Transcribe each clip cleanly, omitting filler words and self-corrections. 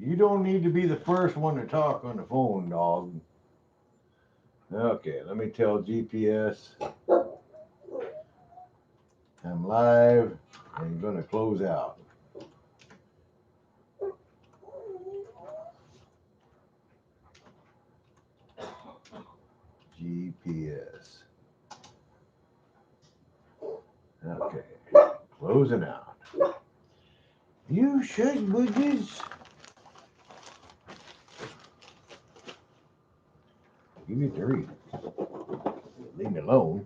You don't need to be the first one to talk on the phone, dog. Okay, let me tell GPS I'm live and going to close out. GPS. Okay, closing out. You should, buddies. Give me 3. Leave me alone.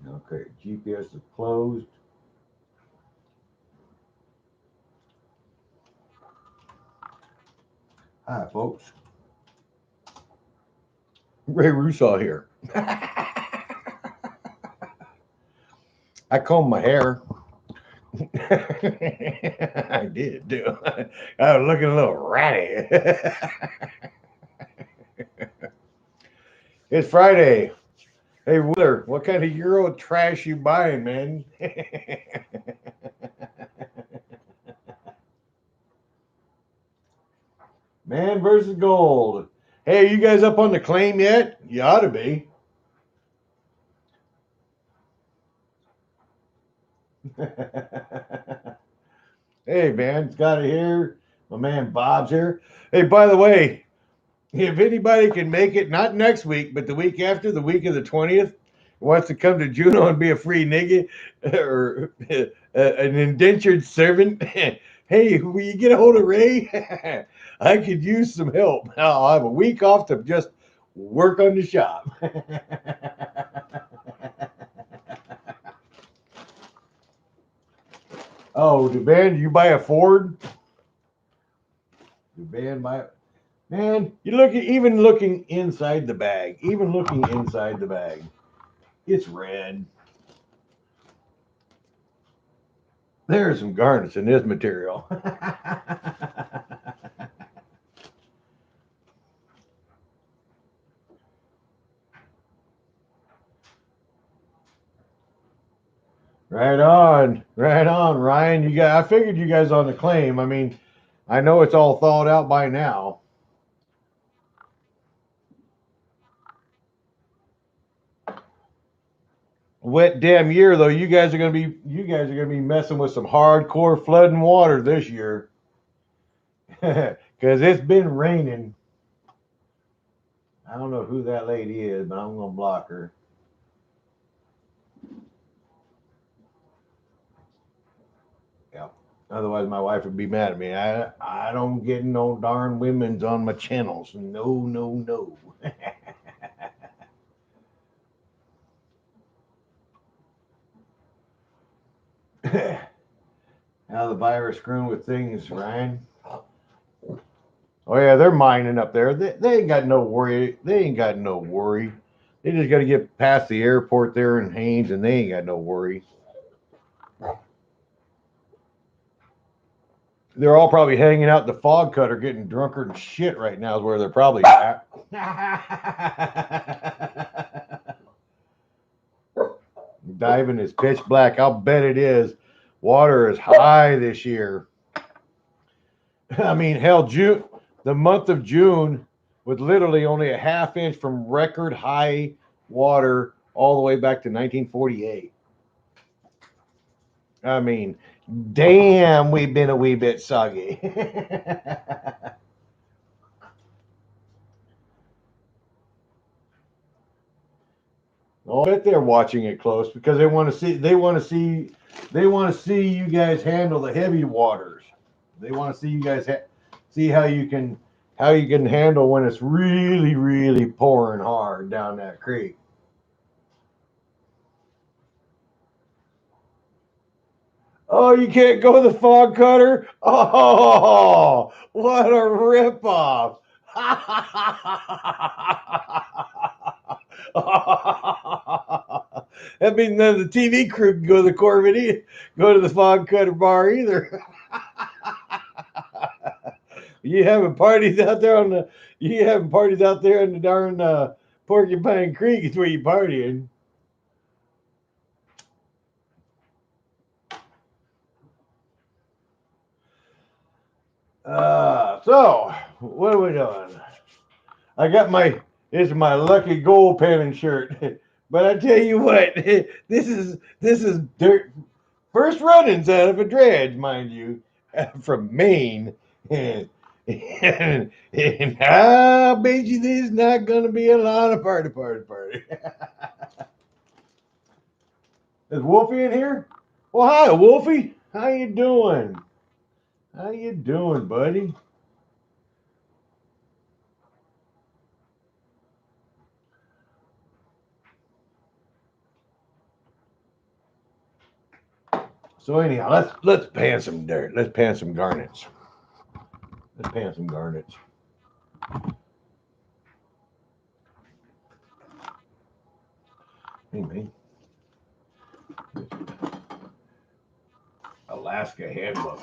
Okay, GPS is closed. Hi, folks. Ray Rusaw here. I combed my hair. I did, too. I was looking a little ratty. It's Friday. Hey, Wheeler, what kind of Euro trash you buying, man? Man versus gold. Hey, are you guys up on the claim yet? You ought to be. Hey, man, Scotty here. My man Bob's here. Hey, by the way, if anybody can make it, not next week, but the week after, the week of the 20th, wants to come to Juneau and be a free nigga or an indentured servant, hey, will you get a hold of Ray? I could use some help. I'll have a week off to just work on the shop. Oh, the band, you buy a Ford? The band buy Man, you look at even looking inside the bag, even looking inside the bag, it's red. There's some garnets in this material. Right on, Ryan. I figured you guys on the claim. I mean, I know it's all thawed out by now. Wet damn year though. You guys are gonna be messing with some hardcore flooding water this year. Because it's been raining. I don't know who that lady is, but I'm gonna block her. Yeah. Otherwise, my wife would be mad at me. I don't get no darn women's on my channels. No, no, no. How the virus screwing with things, Ryan? Oh yeah, they're mining up there. They ain't got no worry. They ain't got no worry. They just got to get past the airport there in Haines, and they ain't got no worry. They're all probably hanging out in the fog cutter, getting drunker than shit right now. Is where they're probably at. Diving is pitch black. I'll bet it is. Water is high this year. I mean, hell, June, the month of June, with literally only a half inch from record high water all the way back to 1948. I mean, damn, we've been a wee bit soggy. Oh, I bet they're watching it close because they want to see. They want to see you guys handle the heavy waters. They want to see you guys see how you can handle when it's really, really pouring hard down that creek. Oh, you can't go the fog cutter? Oh, what a ripoff. That means none of the TV crew can go to the Corvette, go to the fog cutter bar either. You having parties out there on the you having parties out there in the darn Porcupine Creek is where you partying. So what are we doing? I got this is my lucky gold pennon shirt. But I tell you what, this is dirt first runnings out of a dredge, mind you, from Maine. And I bet you there's not gonna be a lot of party. Is Wolfie in here? Well, hi, Wolfie. How you doing? How you doing, buddy? So anyhow, let's pan some dirt. Let's pan some garnets. Let's pan some garnets. Hey man, Alaska handbook.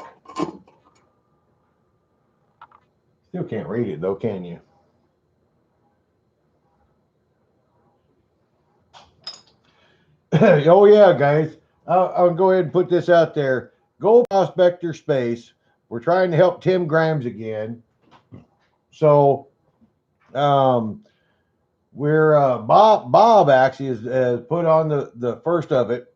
Still can't read it though, can you? Oh yeah, guys. I'll go ahead and put this out there. Gold Prospector Space. We're trying to help Tim Grimes again. So um, we're Bob actually has put on the first of it.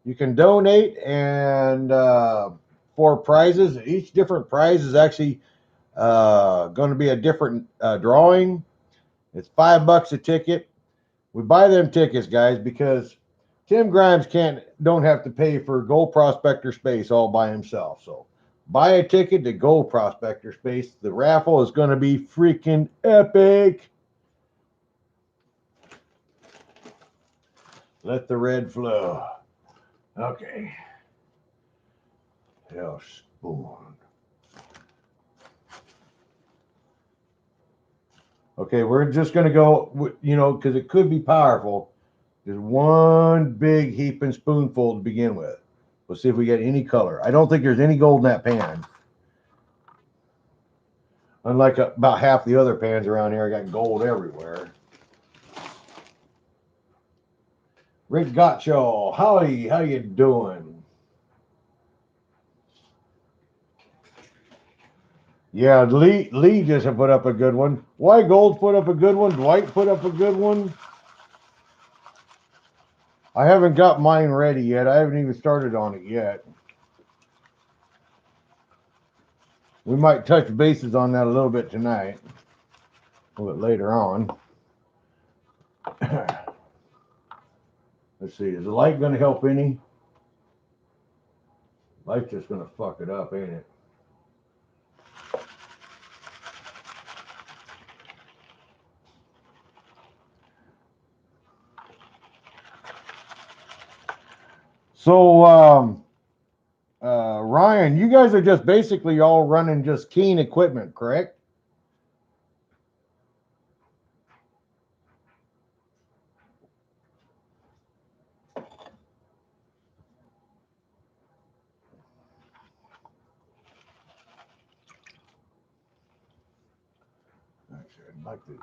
You can donate and for prizes. Each different prize is actually going to be a different drawing. It's $5 a ticket. We buy them tickets, guys, because Tim Grimes don't have to pay for Gold Prospector Space all by himself. So buy a ticket to Gold Prospector Space. The raffle is going to be freaking epic. Let the red flow. Okay. Hell spoon. Okay, we're just going to go, because it could be powerful. There's one big heaping spoonful to begin with. Let's see if we get any color. I don't think there's any gold in that pan. Unlike about half the other pans around here, I got gold everywhere. Rick Gotcho, howdy, how you doing? Yeah, Lee just put up a good one. Why Gold put up a good one? Dwight put up a good one. I haven't got mine ready yet. I haven't even started on it yet. We might touch bases on that a little bit tonight. A little bit later on. Let's see, is the light going to help any? Light's just going to fuck it up, ain't it? So, Ryan, you guys are just basically all running just keen equipment, correct? Actually, I'd like to.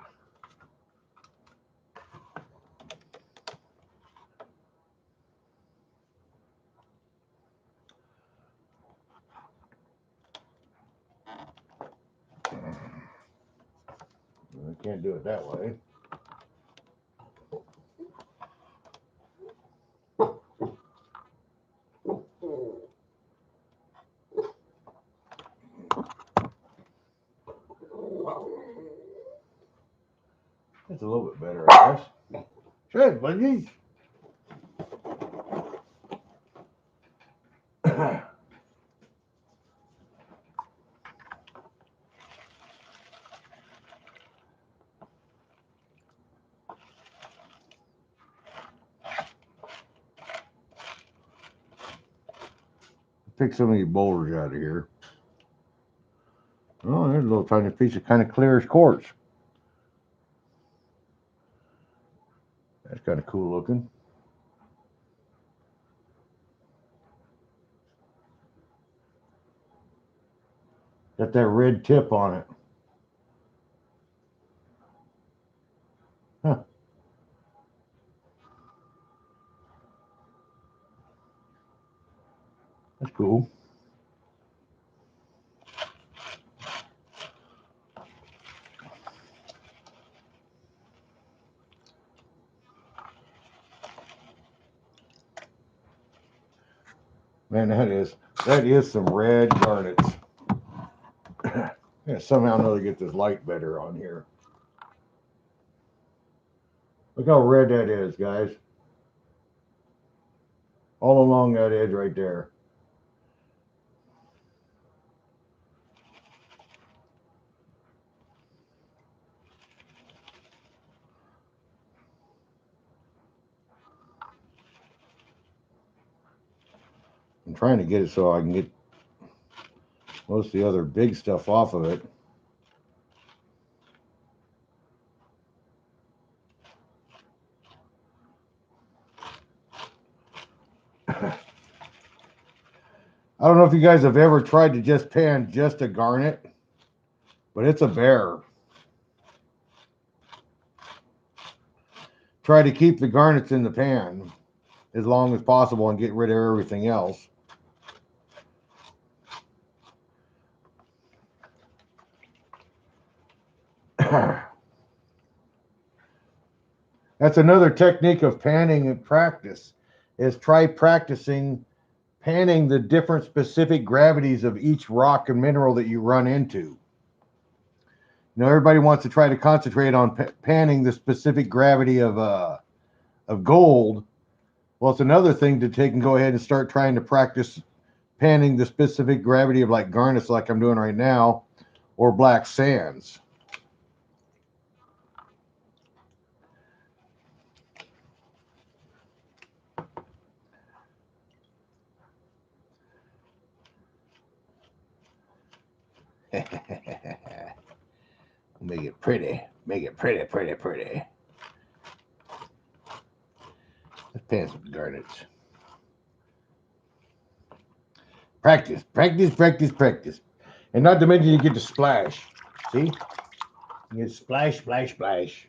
I can't do it that way. That's a little bit better, I guess. Good, buddies. Take some of these boulders out of here. Oh, there's a little tiny piece of kind of clear as quartz. That's kind of cool looking. Got that red tip on it. Huh. That's cool. Man, that is some red garnets. Yeah, somehow or another get this light better on here. Look how red that is, guys. All along that edge right there. I'm trying to get it so I can get most of the other big stuff off of it. I don't know if you guys have ever tried to just pan just a garnet, but it's a bear. Try to keep the garnets in the pan as long as possible and get rid of everything else. That's another technique of panning and practice, is try practicing panning the different specific gravities of each rock and mineral that you run into. You know, everybody wants to try to concentrate on panning the specific gravity of gold. Well, it's another thing to take and go ahead and start trying to practice panning the specific gravity of like garnets, like I'm doing right now, or black sands. Make it pretty. Make it pretty, pretty, pretty. Let's pan some garnets. Practice, practice, practice, practice. And not to mention you get to splash. See? You get splash, splash, splash.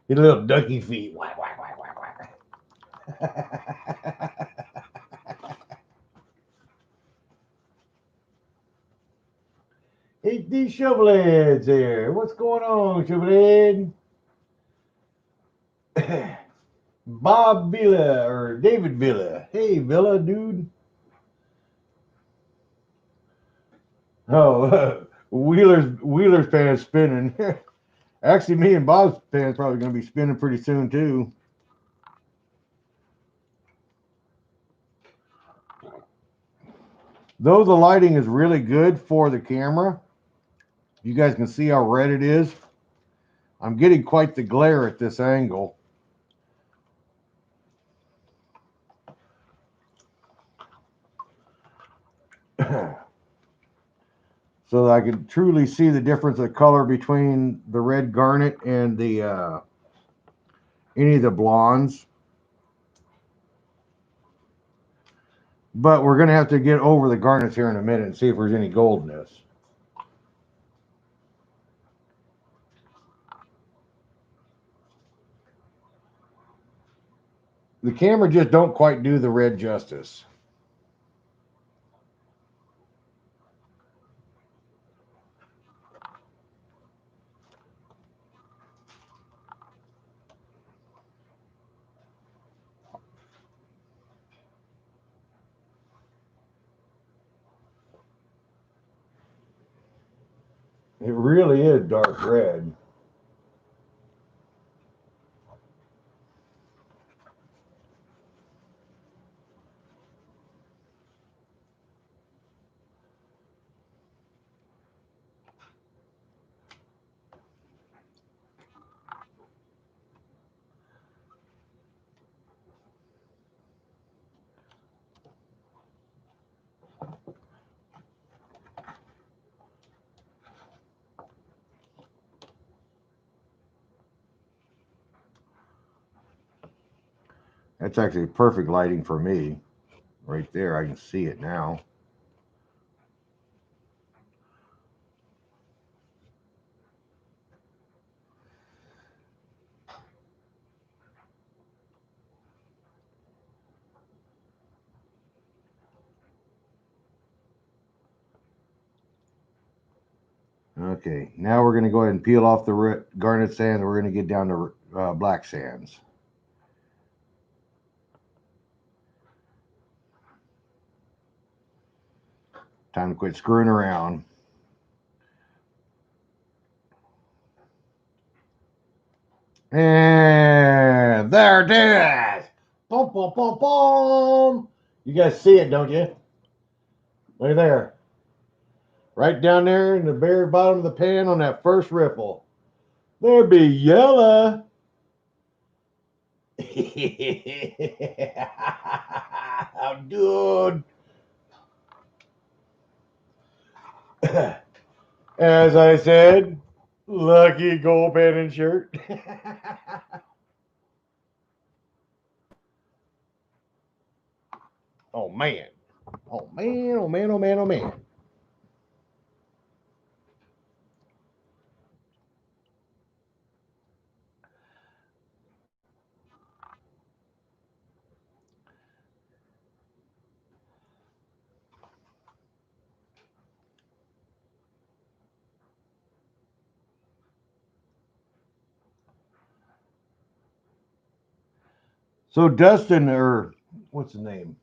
Get a little ducky feet. Whack, whack, whack, whack, whack. Hey, these shovelheads here. What's going on, shovelhead? Bob Villa or David Villa. Hey, Villa, dude. Oh, Wheeler's pan's spinning. Actually, me and Bob's pan's probably going to be spinning pretty soon too. Though the lighting is really good for the camera, you guys can see how red it is. I'm getting quite the glare at this angle. So that I can truly see the difference of color between the red garnet and the any of the blondes. But we're going to have to get over the garnets here in a minute and see if there's any gold in this. The camera just don't quite do the red justice. It really is dark red. That's actually perfect lighting for me. Right there, I can see it now. Okay, now we're going to go ahead and peel off the garnet sand, and we're going to get down to black sands. Time to quit screwing around. And there it is. Boom, boom, boom, boom. You guys see it, don't you? Look there. Right down there in the very bottom of the pan on that first ripple. There be yellow. Dude. As I said, lucky gold pen and shirt. Oh man. Oh man, oh man, oh man, oh man. So Dustin, or what's his name?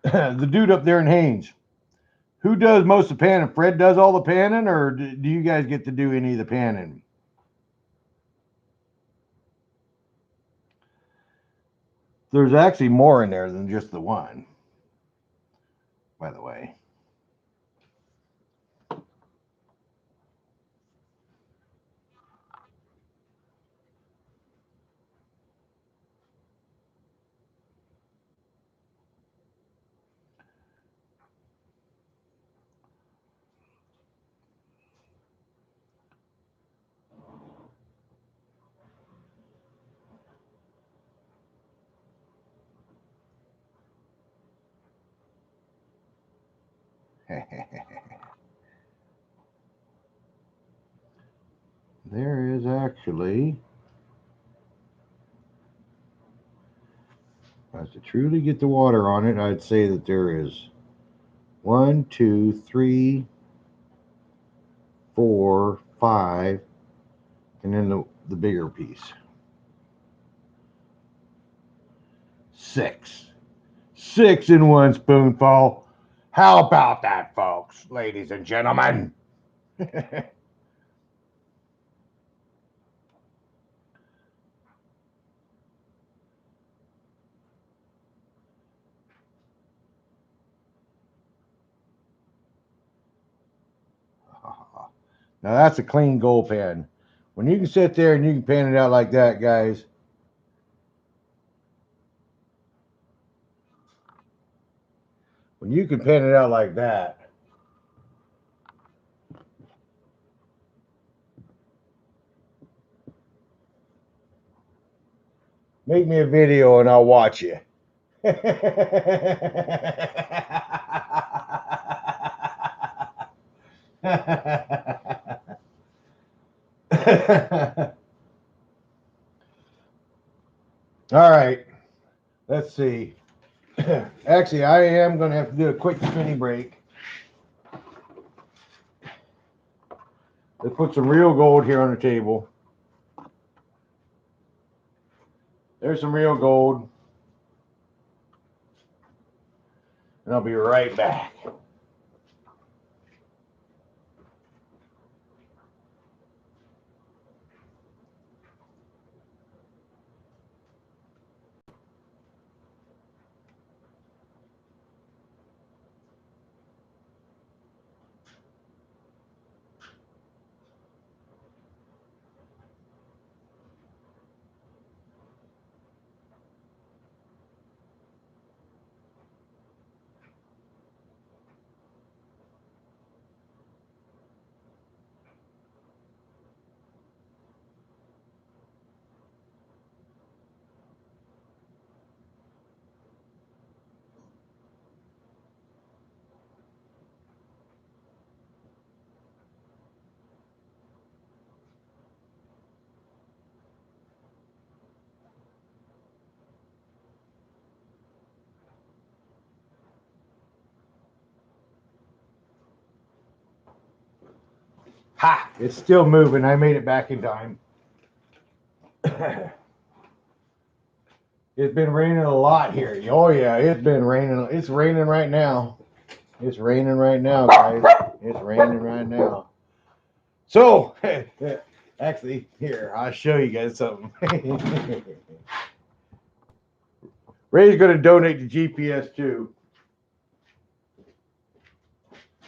The dude up there in Haynes. Who does most of the panning? Fred does all the panning, or do you guys get to do any of the panning? There's actually more in there than just the one, by the way. There is actually, to truly get the water on it, I'd say that there is 1, 2, 3, 4, 5, and then the bigger piece. 6. 6 in one spoonful. How about that, folks, ladies and gentlemen? Now that's a clean gold pan. When you can sit there and you can pan it out like that, guys. When you can pan it out like that. Make me a video and I'll watch you. All right. Let's see. Actually, I am going to have to do a quick spinning break. Let's put some real gold here on the table. There's some real gold. And I'll be right back. Ha! It's still moving. I made it back in time. It's been raining a lot here. Oh yeah, it's been raining. It's raining right now. It's raining right now, guys. It's raining right now. So, actually, here, I'll show you guys something. Ray's going to donate to GPS too.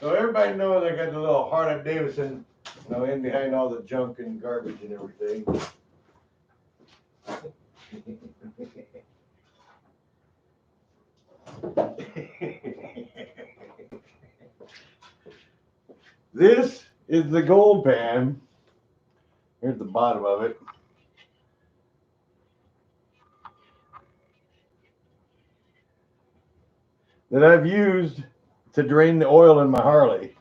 So everybody knows I got the little Harley Davidson, in behind all the junk and garbage and everything. This is the gold pan. Here's the bottom of it. That I've used to drain the oil in my Harley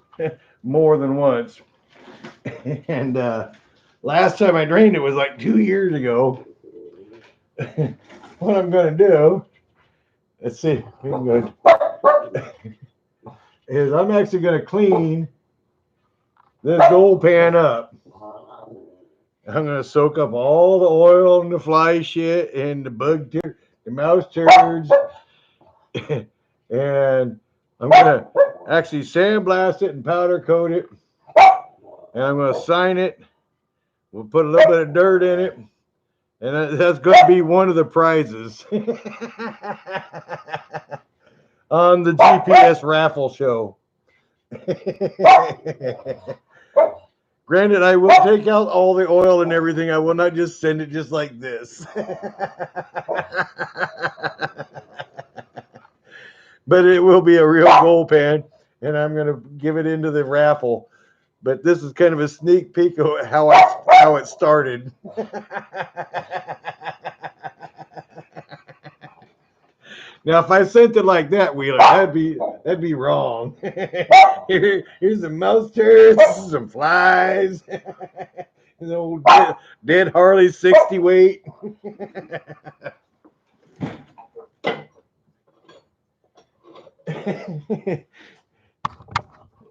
more than once. And last time I drained it was like 2 years ago. What I'm going to do, let's see, I'm good, is I'm actually going to clean this gold pan up. I'm going to soak up all the oil and the fly shit and the the mouse turds. And I'm going to actually sandblast it and powder coat it. And I'm going to sign it. We'll put a little bit of dirt in it. And that's going to be one of the prizes on the GPS raffle show. Granted, I will take out all the oil and everything. I will not just send it just like this. But it will be a real gold pan, and I'm going to give it into the raffle. But this is kind of a sneak peek of how it started. Now, if I sent it like that, Wheeler, that'd be wrong. Here's some mouse turds, some flies, an old dead Harley 60 weight.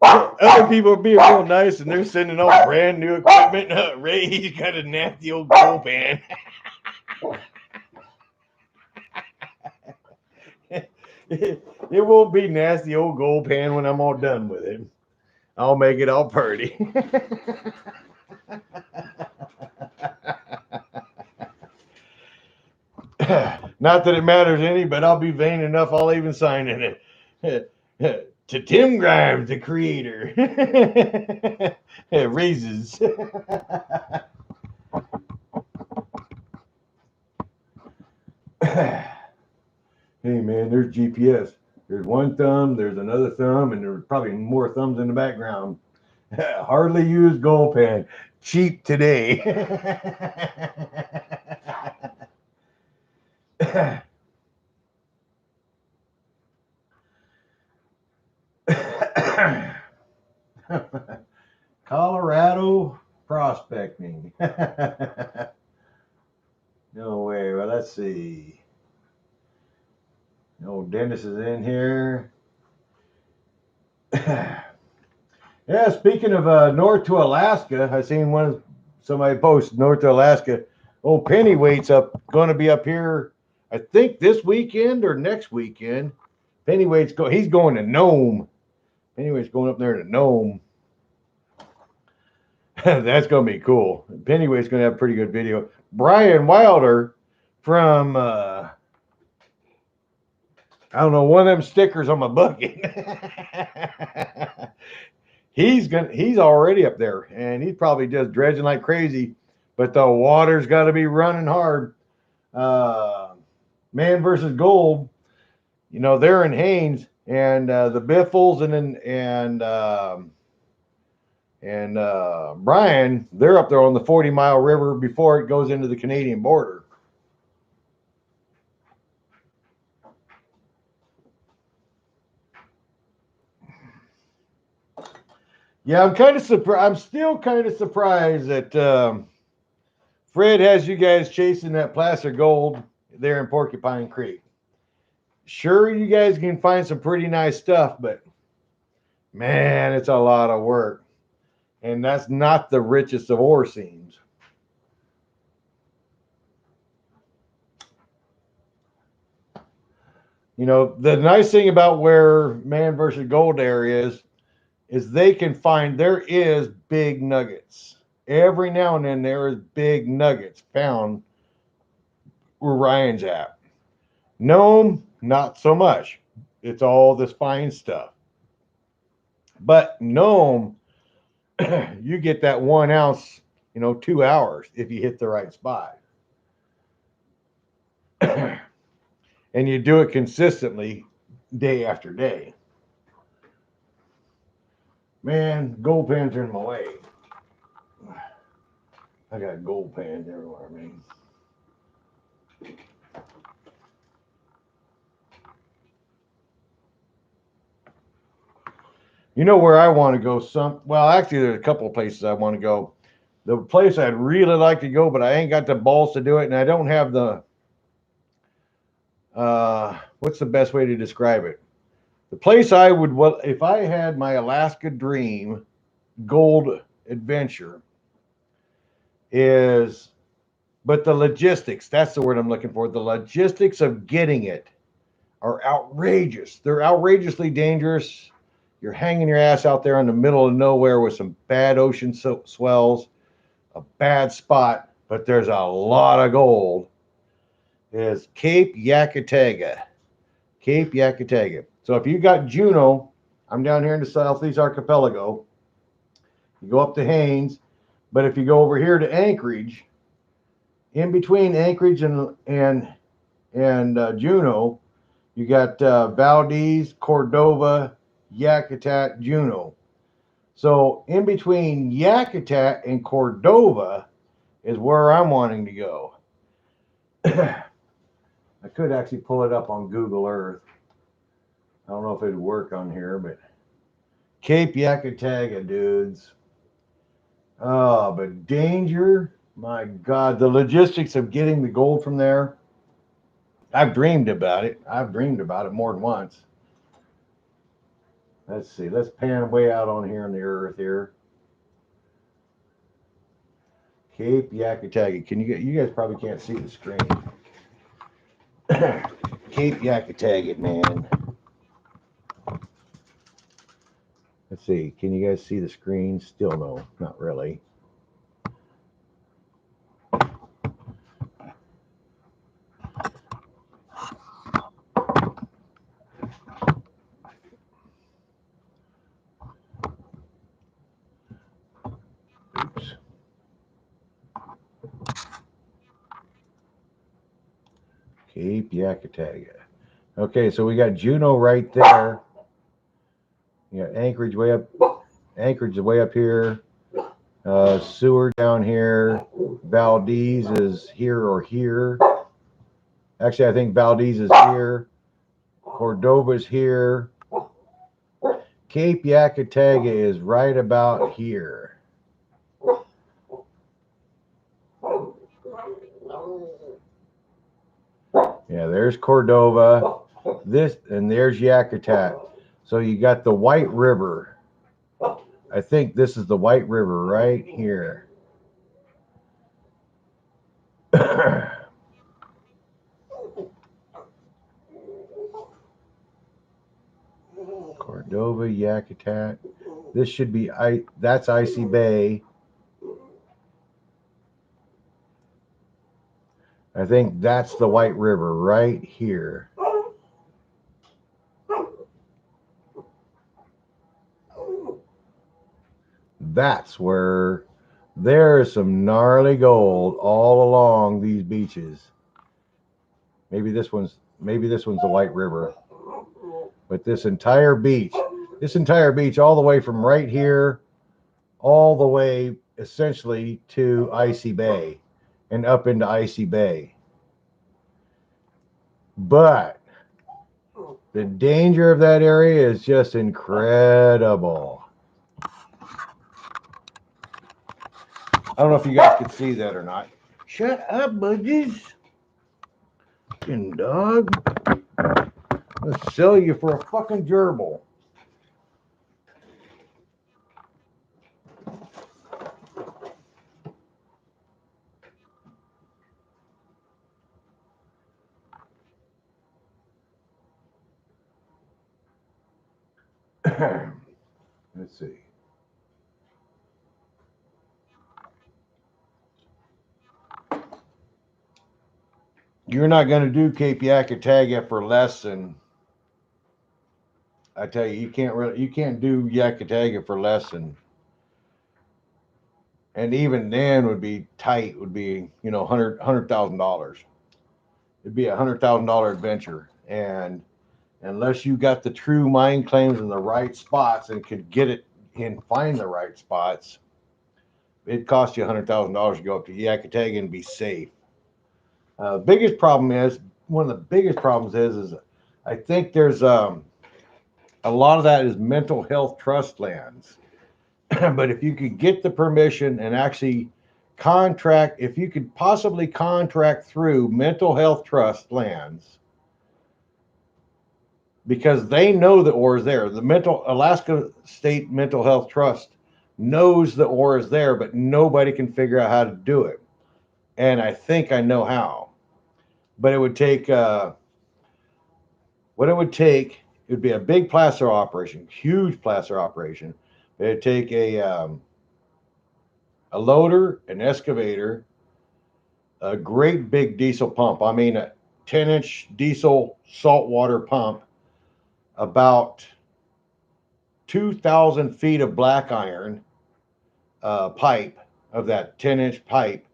Other people are being real nice, and they're sending all brand new equipment. Ray, he's got a nasty old gold pan. It won't be nasty old gold pan when I'm all done with it. I'll make it all pretty. Not that it matters any, but I'll be vain enough, I'll even sign in it. To Tim Grimes, the creator. Raises. Hey man, there's GPS. There's one thumb, there's another thumb, and there's probably more thumbs in the background. Hardly used gold pan. Cheap today. Colorado prospecting. No way. Well, let's see. No, Dennis is in here. Yeah, speaking of north to Alaska, I seen somebody post north to Alaska. Oh, Pennyweight's going to be up here, I think this weekend or next weekend. He's going to Nome. Pennyweight's going up there to Nome. That's going to be cool. Pennyweight's going to have a pretty good video. Brian Wilder from I don't know, one of them stickers on my bucket. He's already up there, and he's probably just dredging like crazy. But the water's got to be running hard. Man versus Gold, they're in Haines, and the Biffles and Brian, they're up there on the 40-mile river before it goes into the Canadian border. Yeah, I'm kind of surprised. I'm still kind of surprised that Fred has you guys chasing that placer gold there in Porcupine Creek. Sure, you guys can find some pretty nice stuff, but man, it's a lot of work. And that's not the richest of ore seams. You know, the nice thing about where man versus gold area is they can find there is big nuggets. Every now and then there is big nuggets found where Ryan's at. Gnome, not so much. It's all this fine stuff. But Gnome, you get that 1 ounce, 2 hours if you hit the right spot. And you do it consistently day after day. Man, gold pans are in my way. I got gold pans everywhere, man. You know where I want to go? Well, actually, there's a couple of places I want to go. The place I'd really like to go, but I ain't got the balls to do it, and I don't have the what's the best way to describe it? The place I would, well, if I had my Alaska dream gold adventure is, but the logistics, that's the word I'm looking for. The logistics of getting it are outrageous. They're outrageously dangerous. You're hanging your ass out there in the middle of nowhere with some bad ocean swells, a bad spot, but there's a lot of gold. Is Cape Yakataga. Cape Yakataga. So if you got Juneau, I'm down here in the Southeast Archipelago. You go up to Haines, but if you go over here to Anchorage, in between Anchorage and Juneau, you got Valdez, Cordova, Yakutat, Juneau. So in between Yakutat and Cordova is where I'm wanting to go. I could actually pull it up on Google Earth. I don't know if it'd work on here, but Cape Yakataga, dudes. Oh, but danger. My God, the logistics of getting the gold from there. I've dreamed about it. I've dreamed about it more than once. Let's see. Let's pan way out on here on the earth here. Cape Yakataga. You guys probably can't see the screen. Cape Yakataga, man. Let's see. Can you guys see the screen? Still no, not really. Oops. Cape Yakataga. Okay, so we got Juneau right there. You got Anchorage way up. Anchorage is way up here. Seward down here. Valdez is here or here. Actually, I think Valdez is here. Cordova's here. Cape Yakataga is right about here. Yeah, there's Cordova. And there's Yakutat. So you got the White River. I think this is the White River right here. Cordova, Yakutat. This should be that's Icy Bay. I think that's the White River right here. That's where there's some gnarly gold all along these beaches. Maybe this one's the White River. But this entire beach all the way from right here all the way essentially to Icy Bay and up into Icy Bay. But the danger of that area is just incredible. I don't know if you guys could see that or not. Shut up, budgies. Fucking dog. Let's sell you for a fucking gerbil. Let's see. You're not going to do Cape Yakataga for less than, I tell you, you can't do Yakataga for less than, and even then would be tight, would be, $100,000. It'd be $100,000 adventure. And unless you got the true mine claims in the right spots and could get it and find the right spots, it costs you $100,000 to go up to Yakataga and be safe. Biggest problem is one of the biggest problems is I think there's a lot of that is mental health trust lands. But if you could get the permission and actually contract, if you could possibly contract through mental health trust lands, because they know the ore is there. The mental Alaska State Mental Health Trust knows the ore is there, but nobody can figure out how to do it. And I think I know how. But it would take what it would take. It would be a big placer operation, huge placer operation. It'd take a loader, an excavator, a great big diesel pump. I mean, a 10-inch diesel saltwater pump, about 2,000 feet of black iron pipe of that 10-inch pipe,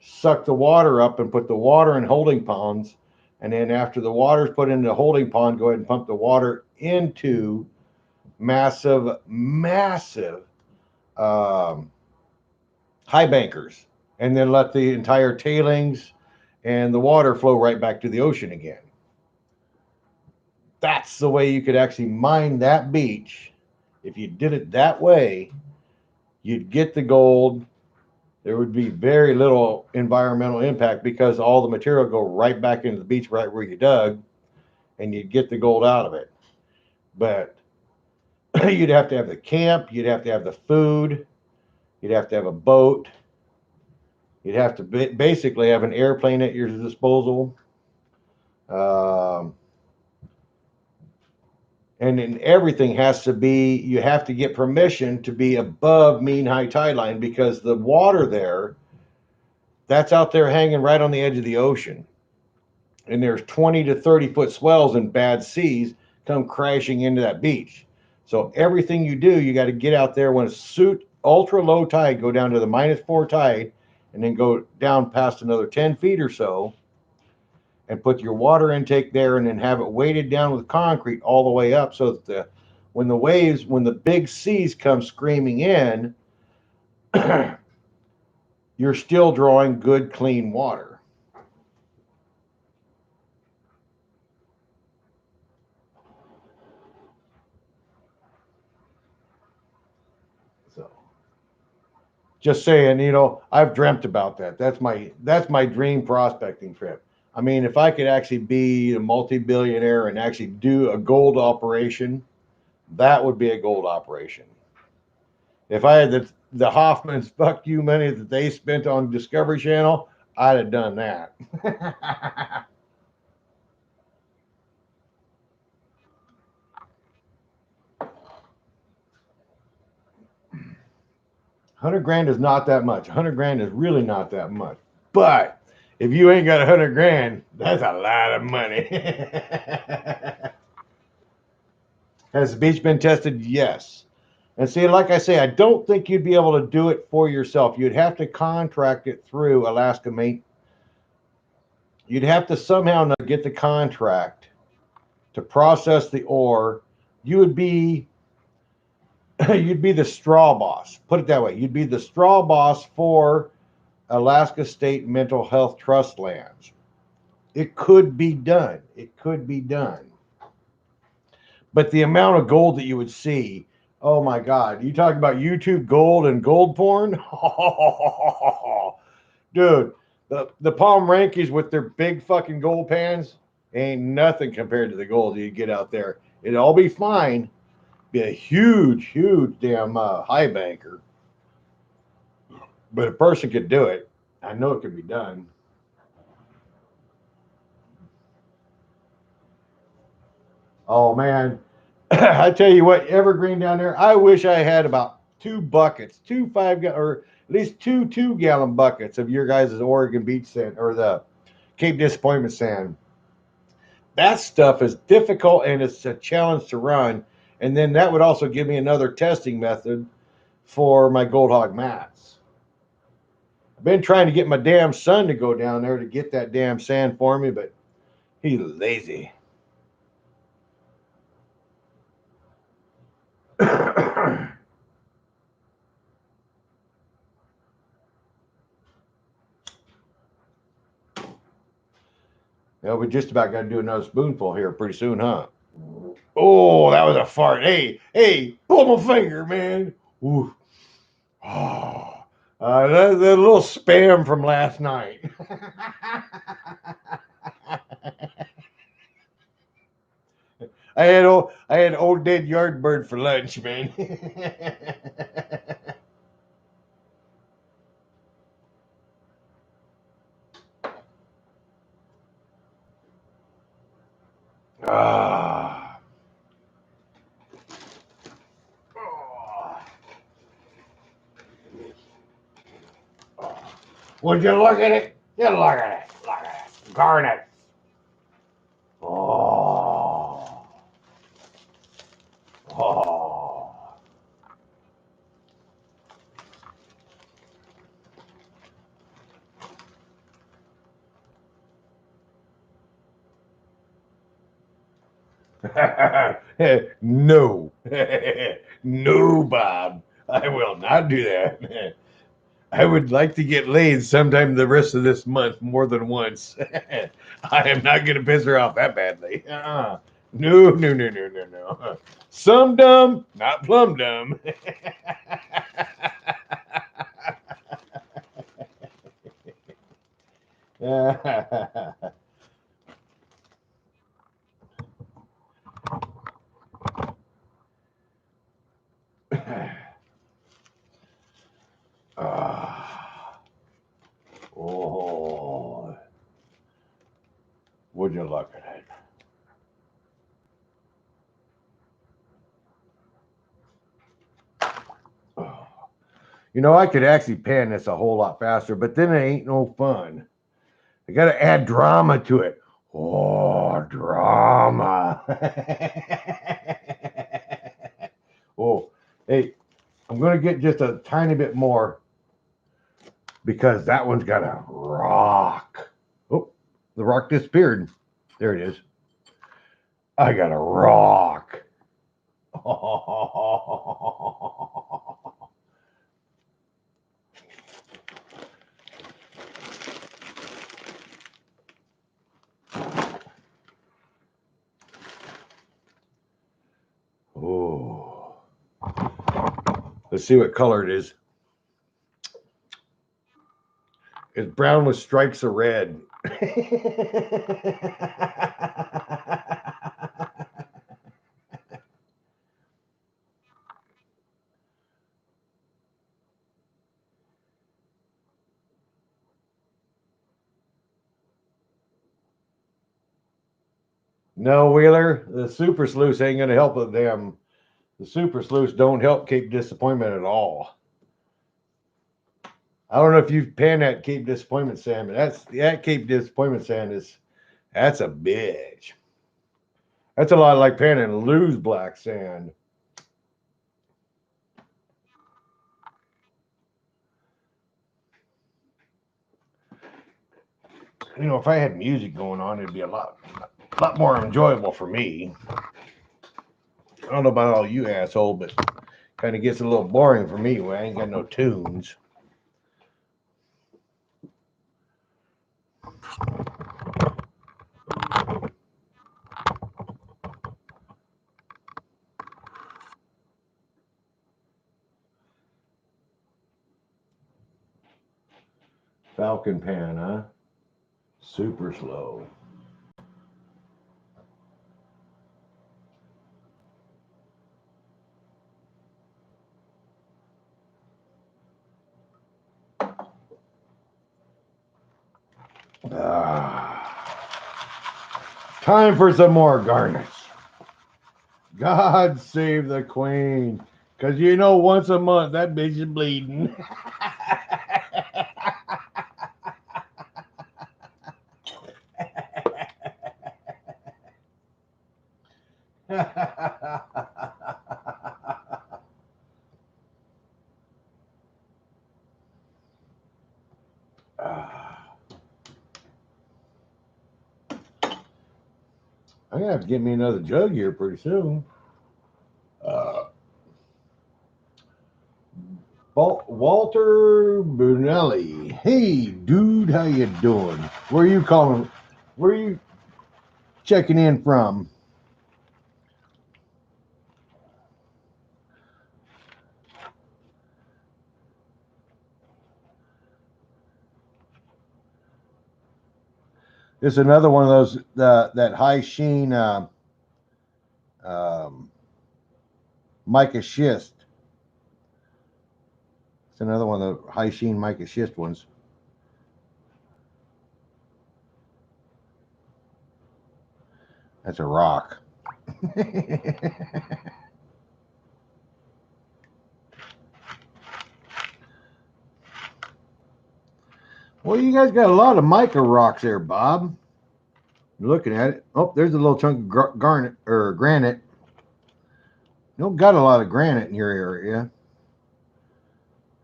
suck the water up and put the water in holding ponds. And then after the water's put into the holding pond, go ahead and pump the water into massive high bankers, and then let the entire tailings and the water flow right back to the ocean again. That's the way you could actually mine that beach. If you did it that way, you'd get the gold. There would be very little environmental impact because all the material go right back into the beach right where you dug, and you'd get the gold out of it. But you'd have to have the camp, you'd have to have the food, you'd have to have a boat, you'd have to basically have an airplane at your disposal. Um, and then everything has to be, you have to get permission to be above mean high tide line, because the water there, that's out there hanging right on the edge of the ocean. And there's 20 to 30-foot swells and bad seas come crashing into that beach. So everything you do, you got to get out there when it's ultra low tide, go down to the -4 tide, and then go down past another 10 feet or so and put your water intake there, and then have it weighted down with concrete all the way up, so that when the big seas come screaming in, you're still drawing good, clean water. So just saying, I've dreamt about that. That's my dream prospecting trip. I mean, if I could actually be a multi-billionaire and actually do a gold operation, that would be a gold operation. If I had the Hoffman's fuck you money that they spent on Discovery Channel, I'd have done that. 100 grand is not that much. 100 grand is really not that much. But if you ain't got 100 grand, that's a lot of money. Has the beach been tested? Yes. And see, like I say, I don't think you'd be able to do it for yourself. You'd have to contract it through Alaska Maine. You'd have to somehow get the contract to process the ore. You would be you'd be the straw boss. Put it that way. You'd be the straw boss for Alaska State Mental Health Trust lands. It could be done. It could be done. But the amount of gold that you would see, oh my God. You talk about YouTube gold and gold porn? Dude, the Palm Rankies with their big fucking gold pans ain't nothing compared to the gold you get out there. It'd all be fine. Be a huge, huge damn high banker. But a person could do it. I know it could be done. Oh man, I tell you what, evergreen down there. I wish I had about 2 buckets, or at least two 2 gallon buckets of your guys' Oregon Beach sand or the Cape Disappointment sand. That stuff is difficult and it's a challenge to run. And then that would also give me another testing method for my Gold Hog mats. I've been trying to get my damn son to go down there to get that damn sand for me, but he's lazy. Yeah, we just about got to do another spoonful here pretty soon, huh? Oh, that was a fart. Hey, pull my finger, man. Ooh. Oh, that little spam from last night. I had old dead yard bird for lunch, man. Ah. Would you look at it? You look at it. Look at it. Garnet. Oh. Oh. No. No, Bob. I will not do that. I would like to get laid sometime the rest of this month more than once. I am not going to piss her off that badly. No, no, no, no, no, no. Some dumb, not plum dumb. Oh, would you look at it? You know, I could actually pan this a whole lot faster, but then it ain't no fun. I got to add drama to it. Oh, drama. Oh, hey, I'm going to get just a tiny bit more because that one's got a rock. Oh, the rock disappeared. There it is. I got a rock. Oh, let's see what color it is. It's brown with stripes of red. No, Wheeler, the super sluice ain't gonna help with them. The super sluice don't help Cape Disappointment at all. I don't know if you've panned that Cape Disappointment sand, but that Cape Disappointment sand that's a bitch. That's a lot like panning Lou's black sand. You know, if I had music going on, it'd be a lot more enjoyable for me. I don't know about all you asshole, but kind of gets a little boring for me when I ain't got no tunes. Falcon pan, huh? Super slow. Ah, time for some more garnets. God save the Queen. Because you know, once a month, that bitch is bleeding. I'm gonna have to get me another jug here pretty soon. Uh, Walter Brunelli. Hey, dude, how you doing? Where are you calling? Where are you checking in from? It's another one of those that high sheen um, mica schist. It's another one of the high sheen mica schist ones. That's a rock. Well, you guys got a lot of mica rocks there, Bob. You're looking at it. Oh, there's a little chunk of garnet or granite. You don't got a lot of granite in your area.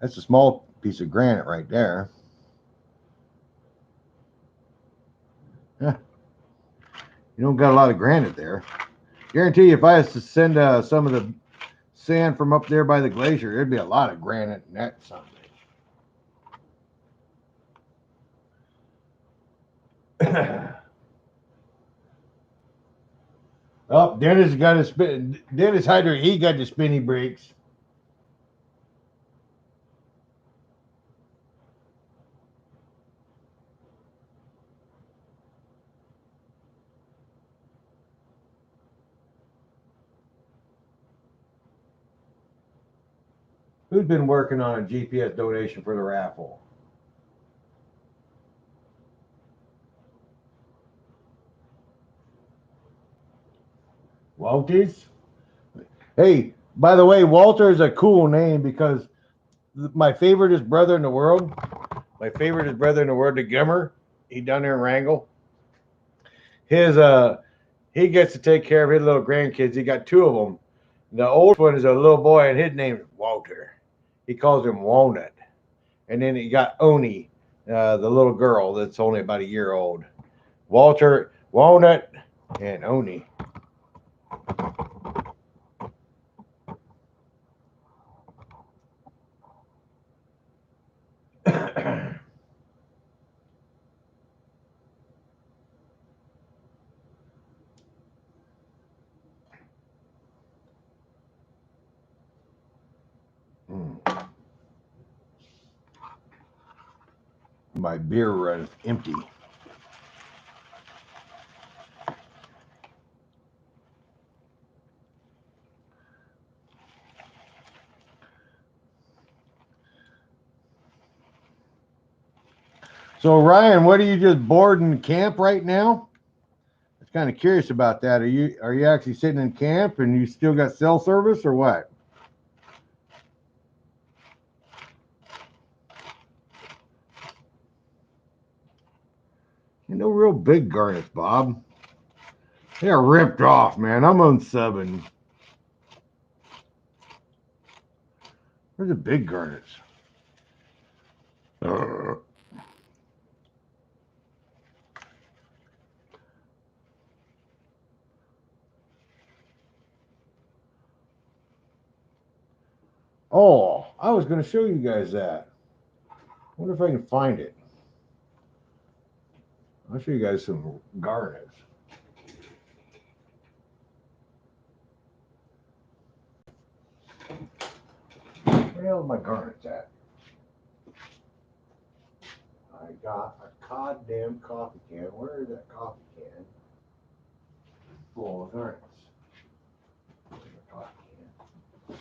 That's a small piece of granite right there. Yeah, you don't got a lot of granite there. Guarantee you, if I was to send some of the sand from up there by the glacier, there'd be a lot of granite in that something. Oh, Dennis got his spin. Dennis Hyder, he got the spinny brakes. Who's been working on a GPS donation for the raffle? Walters? Hey, by the way, Walter is a cool name because my favoriteest brother in the world, my favoriteest brother in the world, the Gimmer, he down there in Wrangell. His he gets to take care of his little grandkids. He got two of them. The old one is a little boy, and his name is Walter. He calls him Walnut. And then he got Oni, the little girl that's only about a year old. Walter, Walnut, and Oni. My beer runs empty. So Ryan, what are you just bored in camp right now? I was kind of curious about that. Are you actually sitting in camp and you still got cell service or what? You know, real big garnets, Bob. They're ripped off, man. I'm on 7. Where's the big garnets? Oh, I was going to show you guys that. I wonder if I can find it. I'll show you guys some garnets. Where the hell are my garnets at? I got a goddamn coffee can. Where is that coffee can? Full of garnets. Where's the coffee can?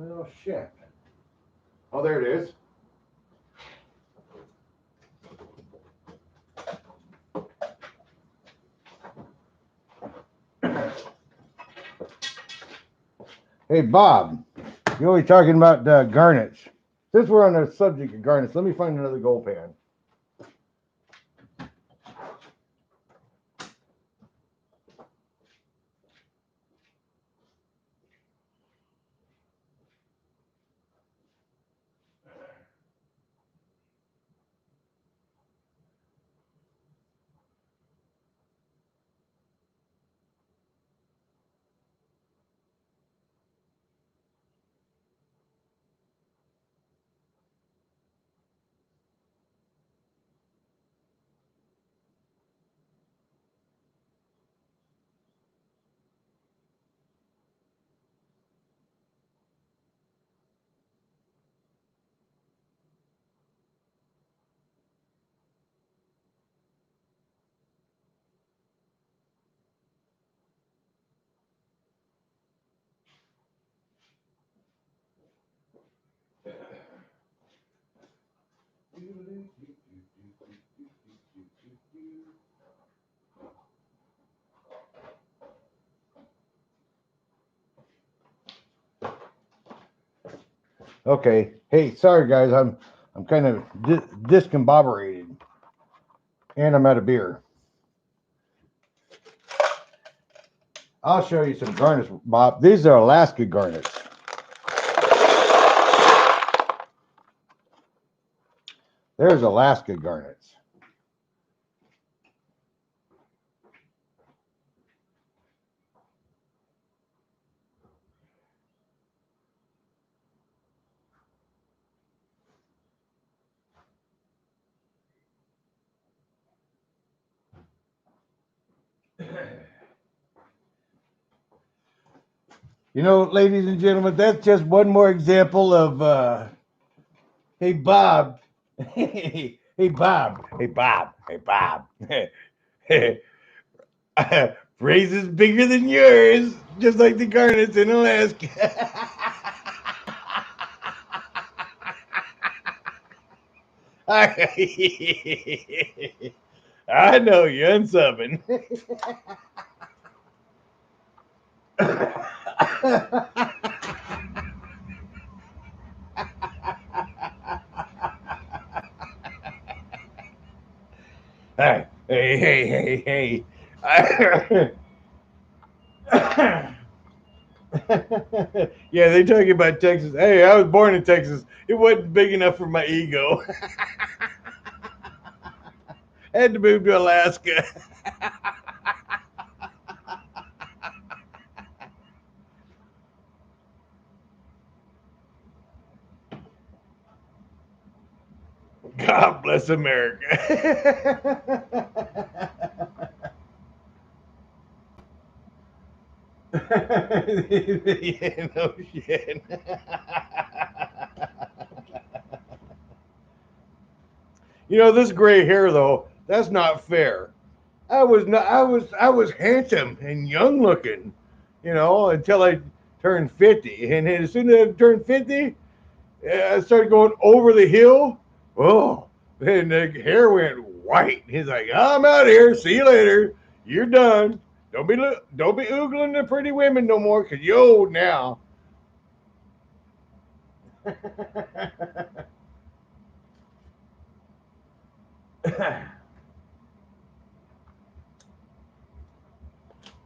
Oh, shit. Oh, there it is. Hey, Bob, you're always talking about garnets. Since we're on the subject of garnets, let me find another gold pan. Okay. Hey, sorry guys, I'm kind of discombobulated, and I'm out of beer. I'll show you some garnets, Bob. These are Alaska garnets. There's Alaska garnets. You know, ladies and gentlemen, that's just one more example of, hey, Bob. Hey, Bob. Hey, Bob. Hey, Bob. Phrases bigger than yours, just like the garnets in Alaska. I know you're unsubbing. Hey, hey. Yeah, they talking about Texas. Hey, I was born in Texas. It wasn't big enough for my ego. I had to move to Alaska. God bless America. Yeah, no shit. You know, this gray hair though, that's not fair. I was handsome and young looking, you know, until I turned 50. And then as soon as I turned 50, I started going over the hill. Oh, and the hair went white. He's like, I'm out of here. See you later. You're done. Don't be oogling the pretty women no more, cause you're old now.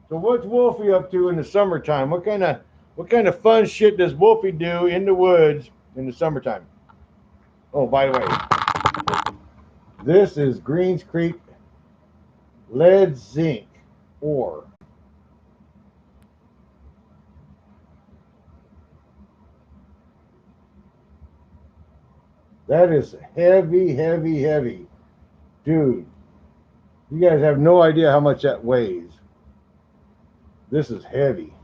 So what's Wolfie up to in the summertime? What kind of fun shit does Wolfie do in the woods in the summertime? Oh, by the way, this is Greens Creek lead zinc ore. That is heavy, heavy, heavy. Dude, you guys have no idea how much that weighs. This is heavy.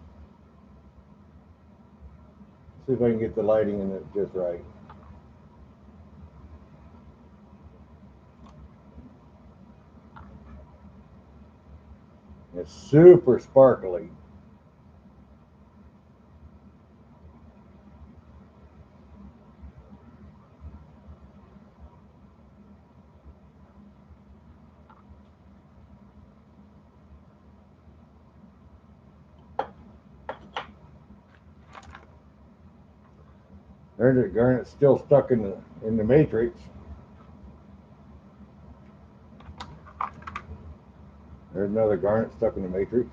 See if I can get the lighting in it just right. It's super sparkly. There's a garnet still stuck in the matrix. There's another garnet stuck in the matrix.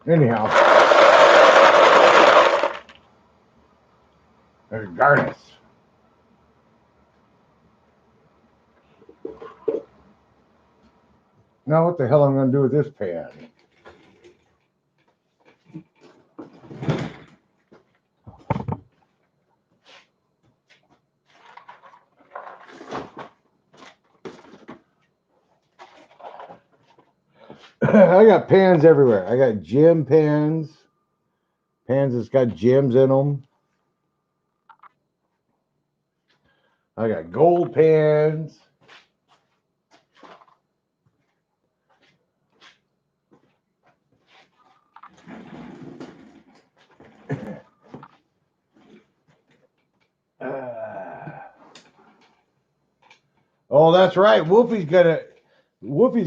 Anyhow, there's garnets. Now what the hell am I going to do with this pan? I got pans everywhere. I got gem pans. Pans that's got gems in them. I got gold pans. Oh, that's right. Wolfie's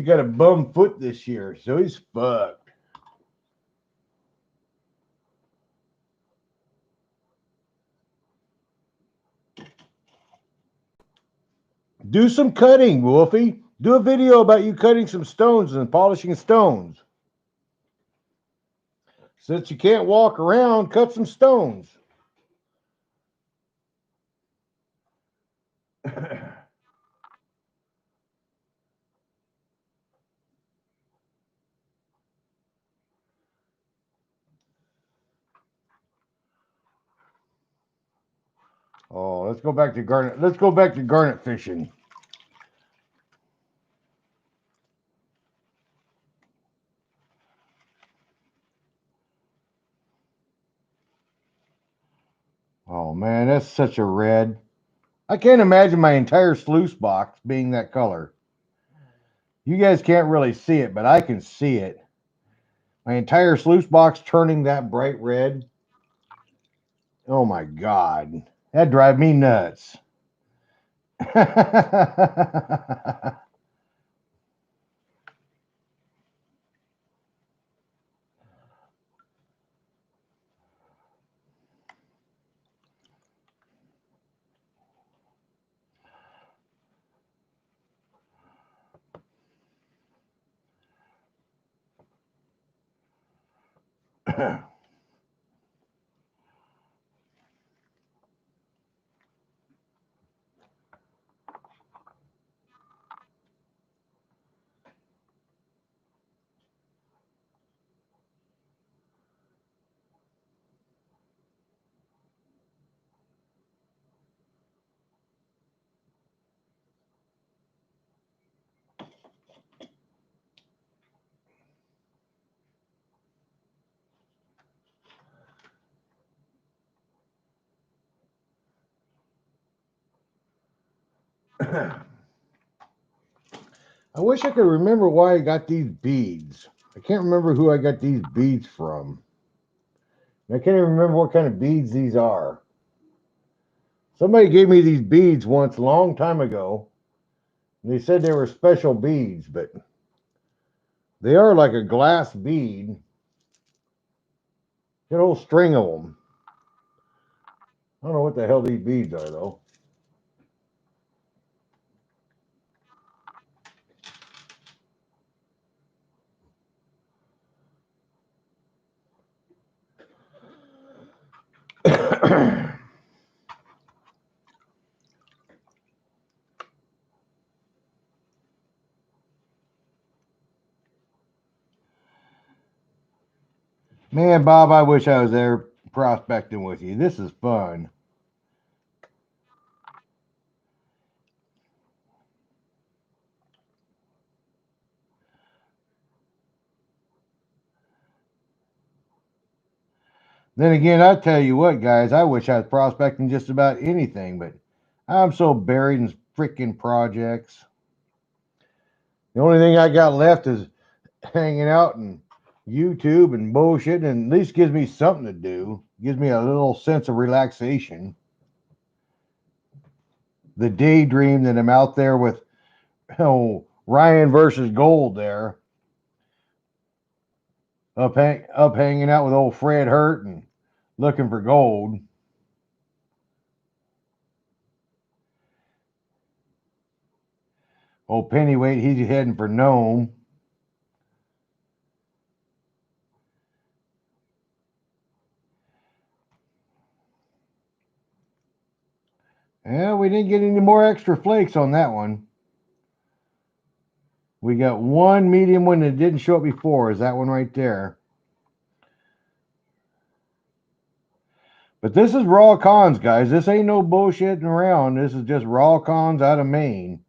got a bum foot this year, so he's fucked. Do some cutting, Wolfie. Do a video about you cutting some stones and polishing stones. Since you can't walk around, cut some stones. Oh, let's go back to garnet. Let's go back to garnet fishing. Oh man, that's such a red. I can't imagine my entire sluice box being that color. You guys can't really see it, but I can see it. My entire sluice box turning that bright red. Oh my God. That'd drive me nuts. I wish I could remember why I got these beads. I can't remember who I got these beads from. I can't even remember what kind of beads these are. Somebody gave me these beads once a long time ago. And they said they were special beads, but they are like a glass bead. Get a whole string of them. I don't know what the hell these beads are, though. Man, Bob, I wish I was there prospecting with you. This is fun. Then again, I tell you what, guys, I wish I was prospecting just about anything, but I'm so buried in freaking projects. The only thing I got left is hanging out and YouTube and bullshit, and at least gives me something to do. Gives me a little sense of relaxation. The daydream that I'm out there with Ryan versus Gold there, up hanging out with old Fred Hurt and looking for gold. Old Pennyweight, he's heading for Nome. Yeah, we didn't get any more extra flakes on that one. We got one medium one that didn't show up before. Is that one right there? But this is raw cons, guys. This ain't no bullshitting around. This is just raw cons out of Maine.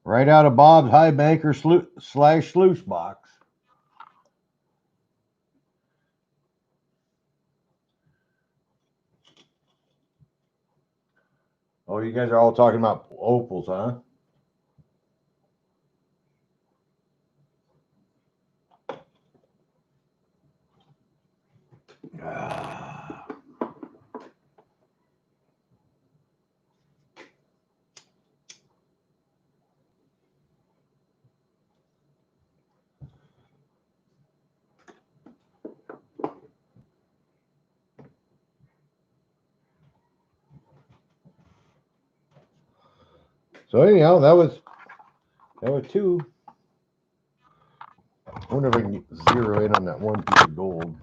Right out of Bob's High Banker slash sluice box. Oh, you guys are all talking about opals, huh? So anyhow, that was two. I wonder if I can zero in on that one piece of gold.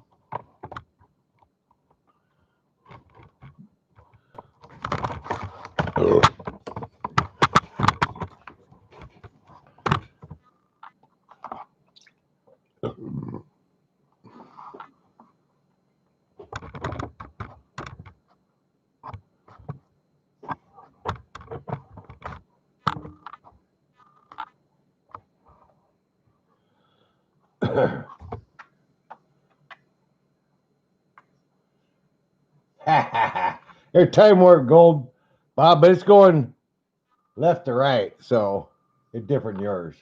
There's time warp gold, Bob, but it's going left to right, so it's different than yours.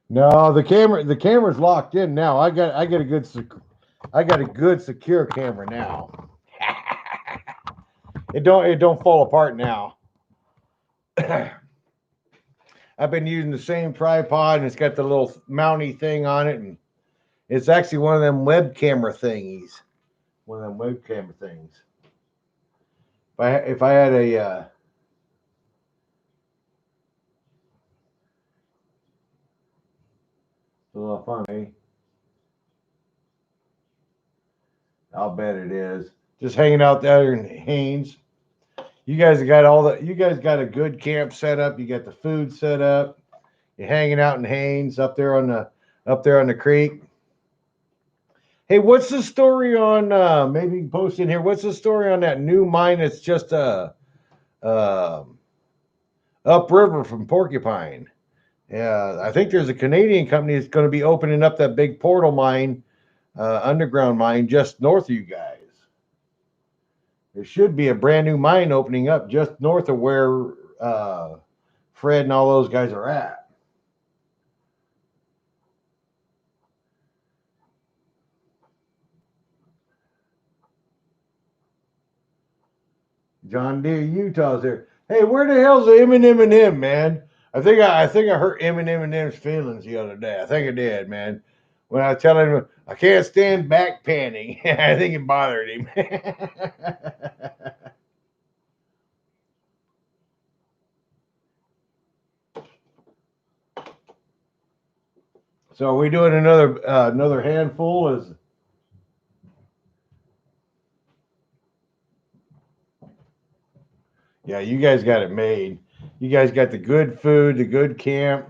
No, the camera's locked in now. I got a good secure camera now. It don't fall apart now. I've been using the same tripod, and it's got the little mounty thing on it, and it's actually one of them web camera thingies. One of them web camera things. If I had a little fun, eh? I'll bet it is. Just hanging out there in Haynes. You guys got you guys got a good camp set up. You got the food set up. You're hanging out in Haynes up there on the creek. Hey, what's the story on maybe post in here? What's the story on that new mine that's just upriver from Porcupine? Yeah, I think there's a Canadian company that's going to be opening up that big portal mine, underground mine just north of you guys. There should be a brand new mine opening up just north of where Fred and all those guys are at. John Deere, Utah's there. Hey, where the hell's the M&M, man? I think I hurt Eminem's feelings the other day. I think I did, man. When I was telling him I can't stand back panning, I think it bothered him. So are we doing another handful? Is Yeah, you guys got it made. You guys got the good food, the good camp.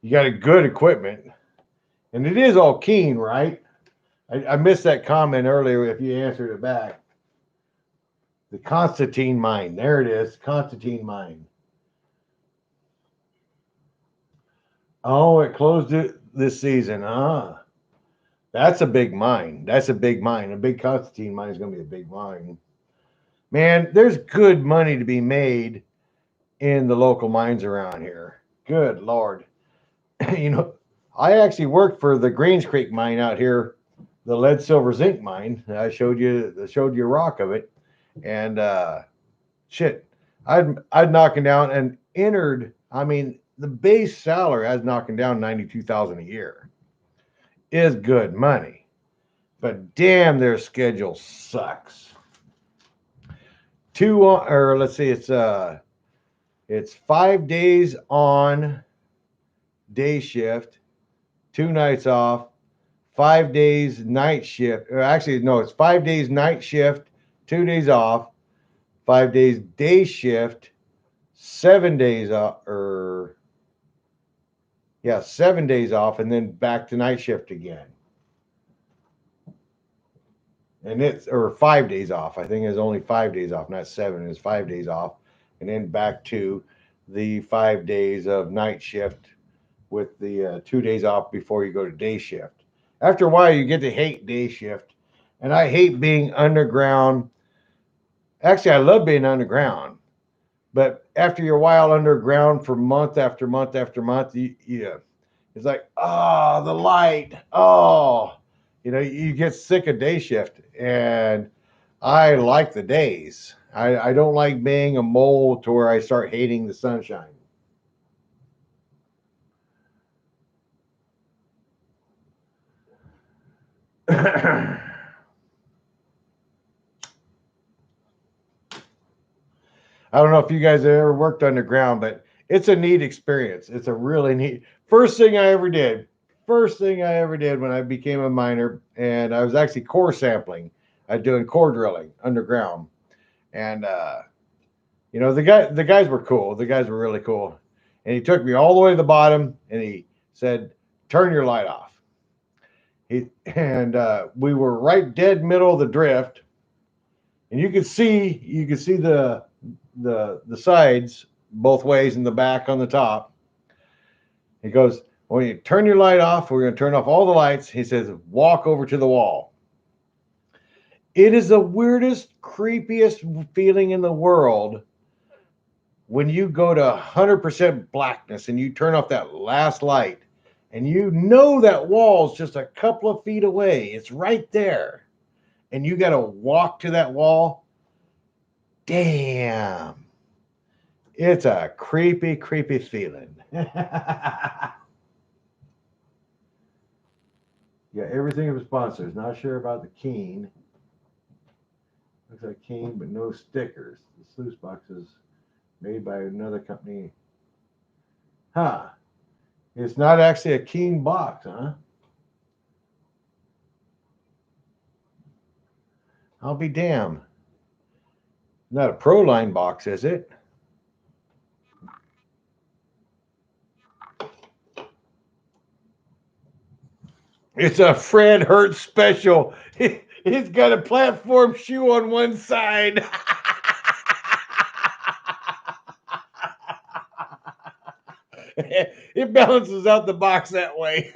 You got a good equipment. And it is all keen, right? I missed that comment earlier if you answered it back. The Constantine mine. There it is. Constantine mine. Oh, it closed it this season. Ah, that's a big mine. That's a big mine. A big Constantine mine is going to be a big mine. Man, there's good money to be made in the local mines around here. Good Lord. You know, I actually worked for the Greens Creek mine out here, the lead silver zinc mine. I showed you a rock of it. And shit, I'd knocking down and entered. I mean, the base salary I was knocking down 92,000 a year is good money, but damn, their schedule sucks. Or let's see, it's 5 days on day shift, 2 nights off, 5 days night shift. Or actually, no, it's 5 days night shift, 2 days off, 5 days day shift, 7 days off, or yeah, 7 days off, and then back to night shift again. And it's or 5 days off. I think it's only 5 days off, not seven. It's 5 days off, and then back to the 5 days of night shift with the 2 days off before you go to day shift. After a while, you get to hate day shift, and I hate being underground. Actually, I love being underground, but after you're a while underground for month after month after month, it's like, oh, the light. Oh, you get sick of day shift. And I like the days. I don't like being a mole to where I start hating the sunshine. I don't know if you guys have ever worked underground, but it's a neat experience. It's a really neat. First thing I ever did when I became a miner, and I was actually core sampling. I was doing core drilling underground, and the guys were cool. The guys were really cool, and he took me all the way to the bottom, and he said, "Turn your light off." We were right dead middle of the drift, and you could see the sides both ways in the back on the top. He goes, "When you turn your light off, we're going to turn off all the lights." He says, "Walk over to the wall." It is the weirdest, creepiest feeling in the world when you go to 100% blackness and you turn off that last light and you know that wall's just a couple of feet away. It's right there. And you got to walk to that wall. Damn. It's a creepy, creepy feeling. Yeah, everything of sponsors. Not sure about the Keen. Looks like Keen, but no stickers. The sluice box is made by another company. Huh. It's not actually a Keen box, huh? I'll be damned. Not a Proline box, is it? It's a Fred Hurts special. He's got a platform shoe on one side. It balances out the box that way.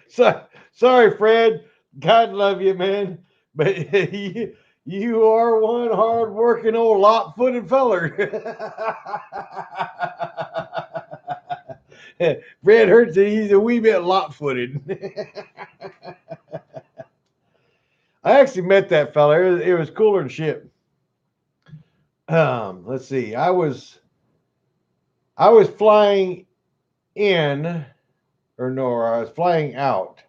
So, sorry, Fred. God love you, man. But you are one hard working old lot footed feller. Fred Hurts, he's a wee bit lot footed. I actually met that fella. It was cooler than shit. Let's see. I was flying in, or no, or I was flying out,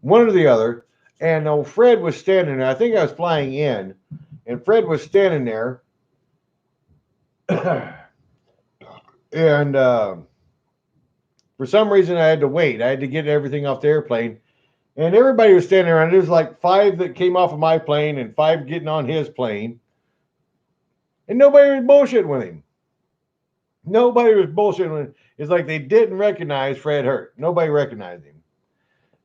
one or the other. And old Fred was standing there. I think I was flying in, and Fred was standing there. And for some reason, I had to wait. I had to get everything off the airplane. And everybody was standing around. There's like 5 that came off of my plane and 5 getting on his plane. And nobody was bullshitting with him. Nobody was bullshitting with him. It's like they didn't recognize Fred Hurt. Nobody recognized him.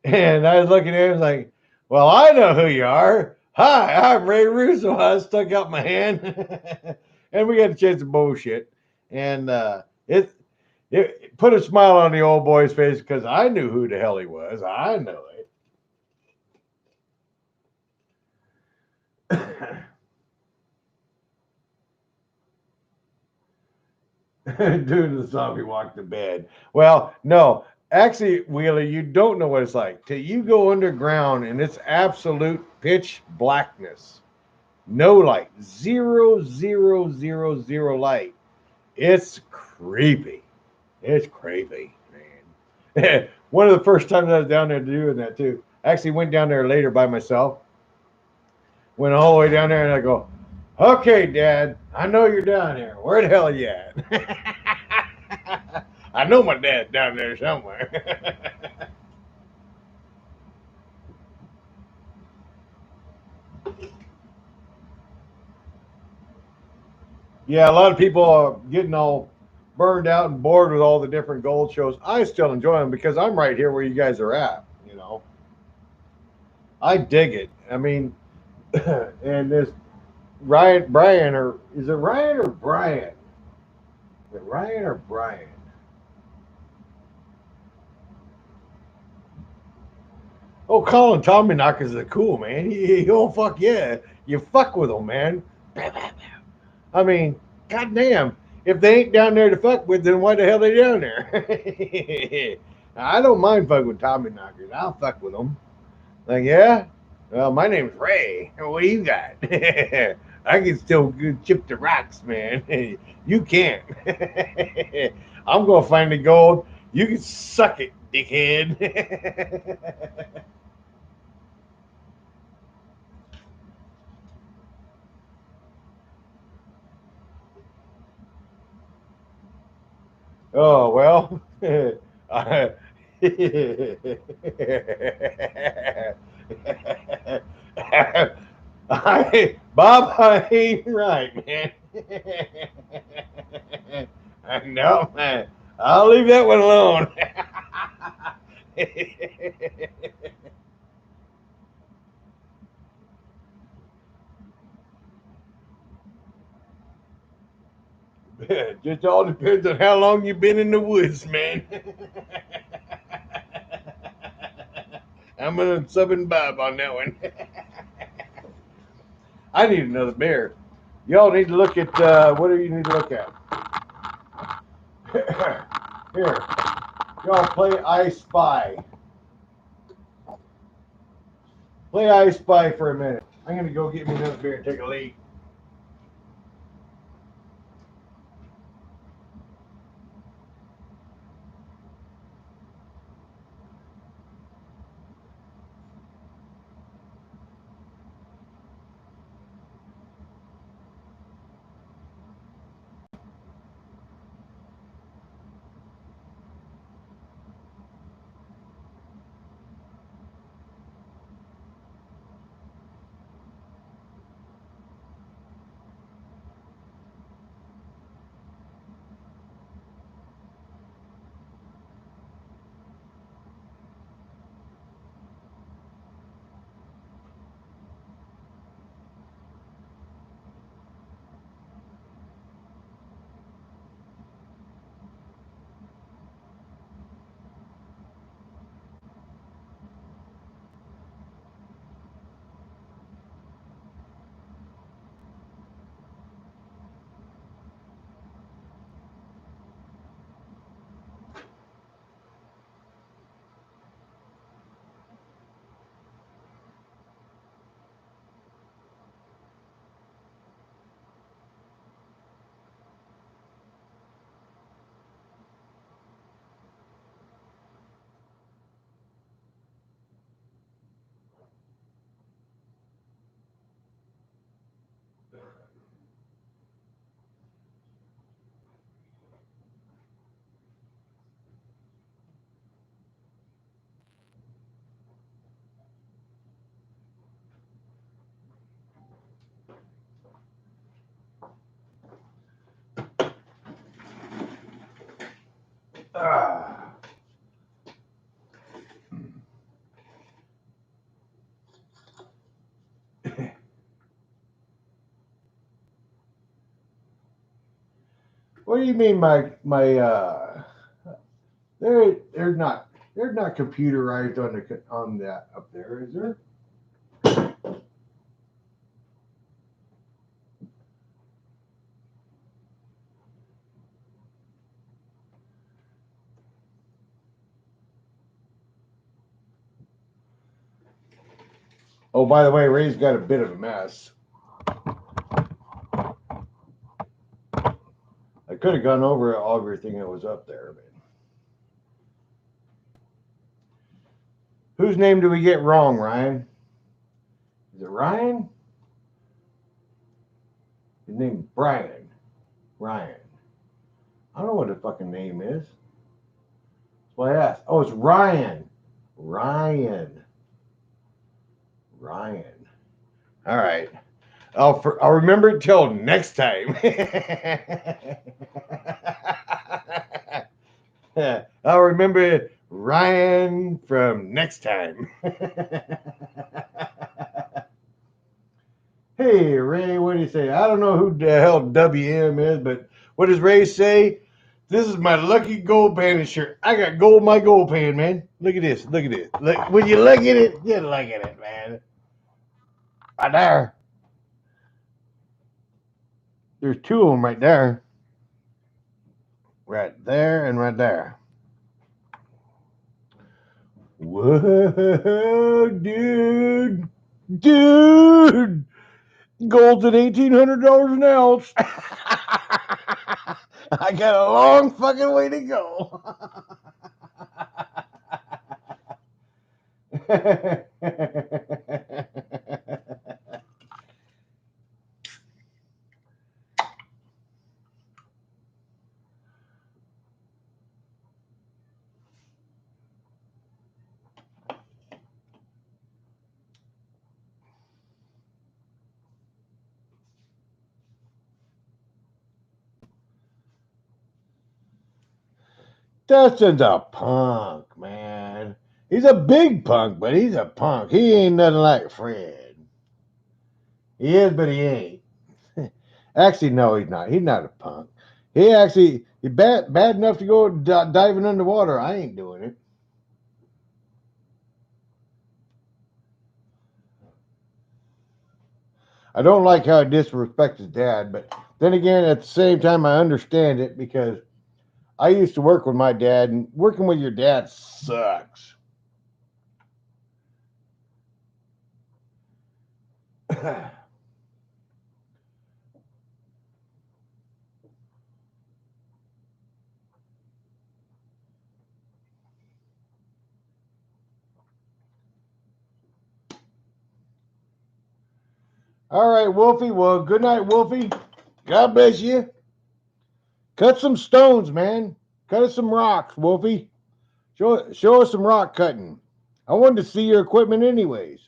And I was looking at him like, well, I know who you are. Hi, I'm Ray Russo. I stuck out my hand. And we got a chance to bullshit. And it put a smile on the old boy's face because I knew who the hell he was. I know it. Doing the zombie walk to bed. Well, no, actually, Wheeler, you don't know what it's like till you go underground and it's absolute pitch blackness, no light, zero, zero, zero, zero light. It's creepy. It's creepy, man. One of the first times I was down there doing that too. I actually went down there later by myself. Went all the way down there and I go, okay, Dad, I know you're down here. Where the hell are you at? I know my dad's down there somewhere. Yeah, a lot of people are getting all burned out and bored with all the different gold shows. I still enjoy them because I'm right here where you guys are at. I dig it. I mean, and this Brian, or is it Ryan or Brian? Is it Ryan or Brian? Oh, Colin Tommyknockers is cool, man. Oh, fuck yeah. You fuck with them, man. I mean, goddamn. If they ain't down there to fuck with, then why the hell they down there? I don't mind fucking with Tommyknockers. I'll fuck with them. Like, yeah? Well, my name's Ray. What do you got? I can still chip the rocks, man. You can't. I'm going to find the gold. You can suck it, dickhead. Oh, well. I, Bob, I ain't right, man. No, man. I'll leave that one alone. Just all depends on how long you've been in the woods, man. I'm gonna sub and Bob on that one. I need another beer. Y'all need to look at what do you need to look at? Here, y'all play I Spy. Play I Spy for a minute. I'm gonna go get me another beer and take a leak. What do you mean they're not computerized on that up there, is there? Oh, by the way, Ray's got a bit of a mess. I could have gone over everything that was up there, man. Whose name do we get wrong, Ryan? Is it Ryan? His name's Brian. Ryan. I don't know what the fucking name is. That's why I asked. Oh, it's Ryan. Ryan. All right. I'll remember it till next time. I'll remember Ryan from next time. Hey, Ray, what do you say? I don't know who the hell WM is, but what does Ray say? This is my lucky gold pan shirt. I got gold in my gold pan, man. Look at this. Look at this. Look, when you look at it, you look at it, man. Right there. There's two of them right there. Right there and right there. Whoa, dude. Dude. Gold's at $1,800 an ounce. I got a long fucking way to go. Dustin's a punk, man. He's a big punk, but he's a punk. He ain't nothing like Fred. He is, but he ain't. Actually, no, he's not. He's not a punk. He's bad enough to go diving underwater. I ain't doing it. I don't like how he disrespects his dad, but then again, at the same time, I understand it because I used to work with my dad, and working with your dad sucks. All right, Wolfie. Well, good night, Wolfie. God bless you. Cut some stones, man. Cut us some rocks, Wolfie. Show us some rock cutting. I wanted to see your equipment anyways.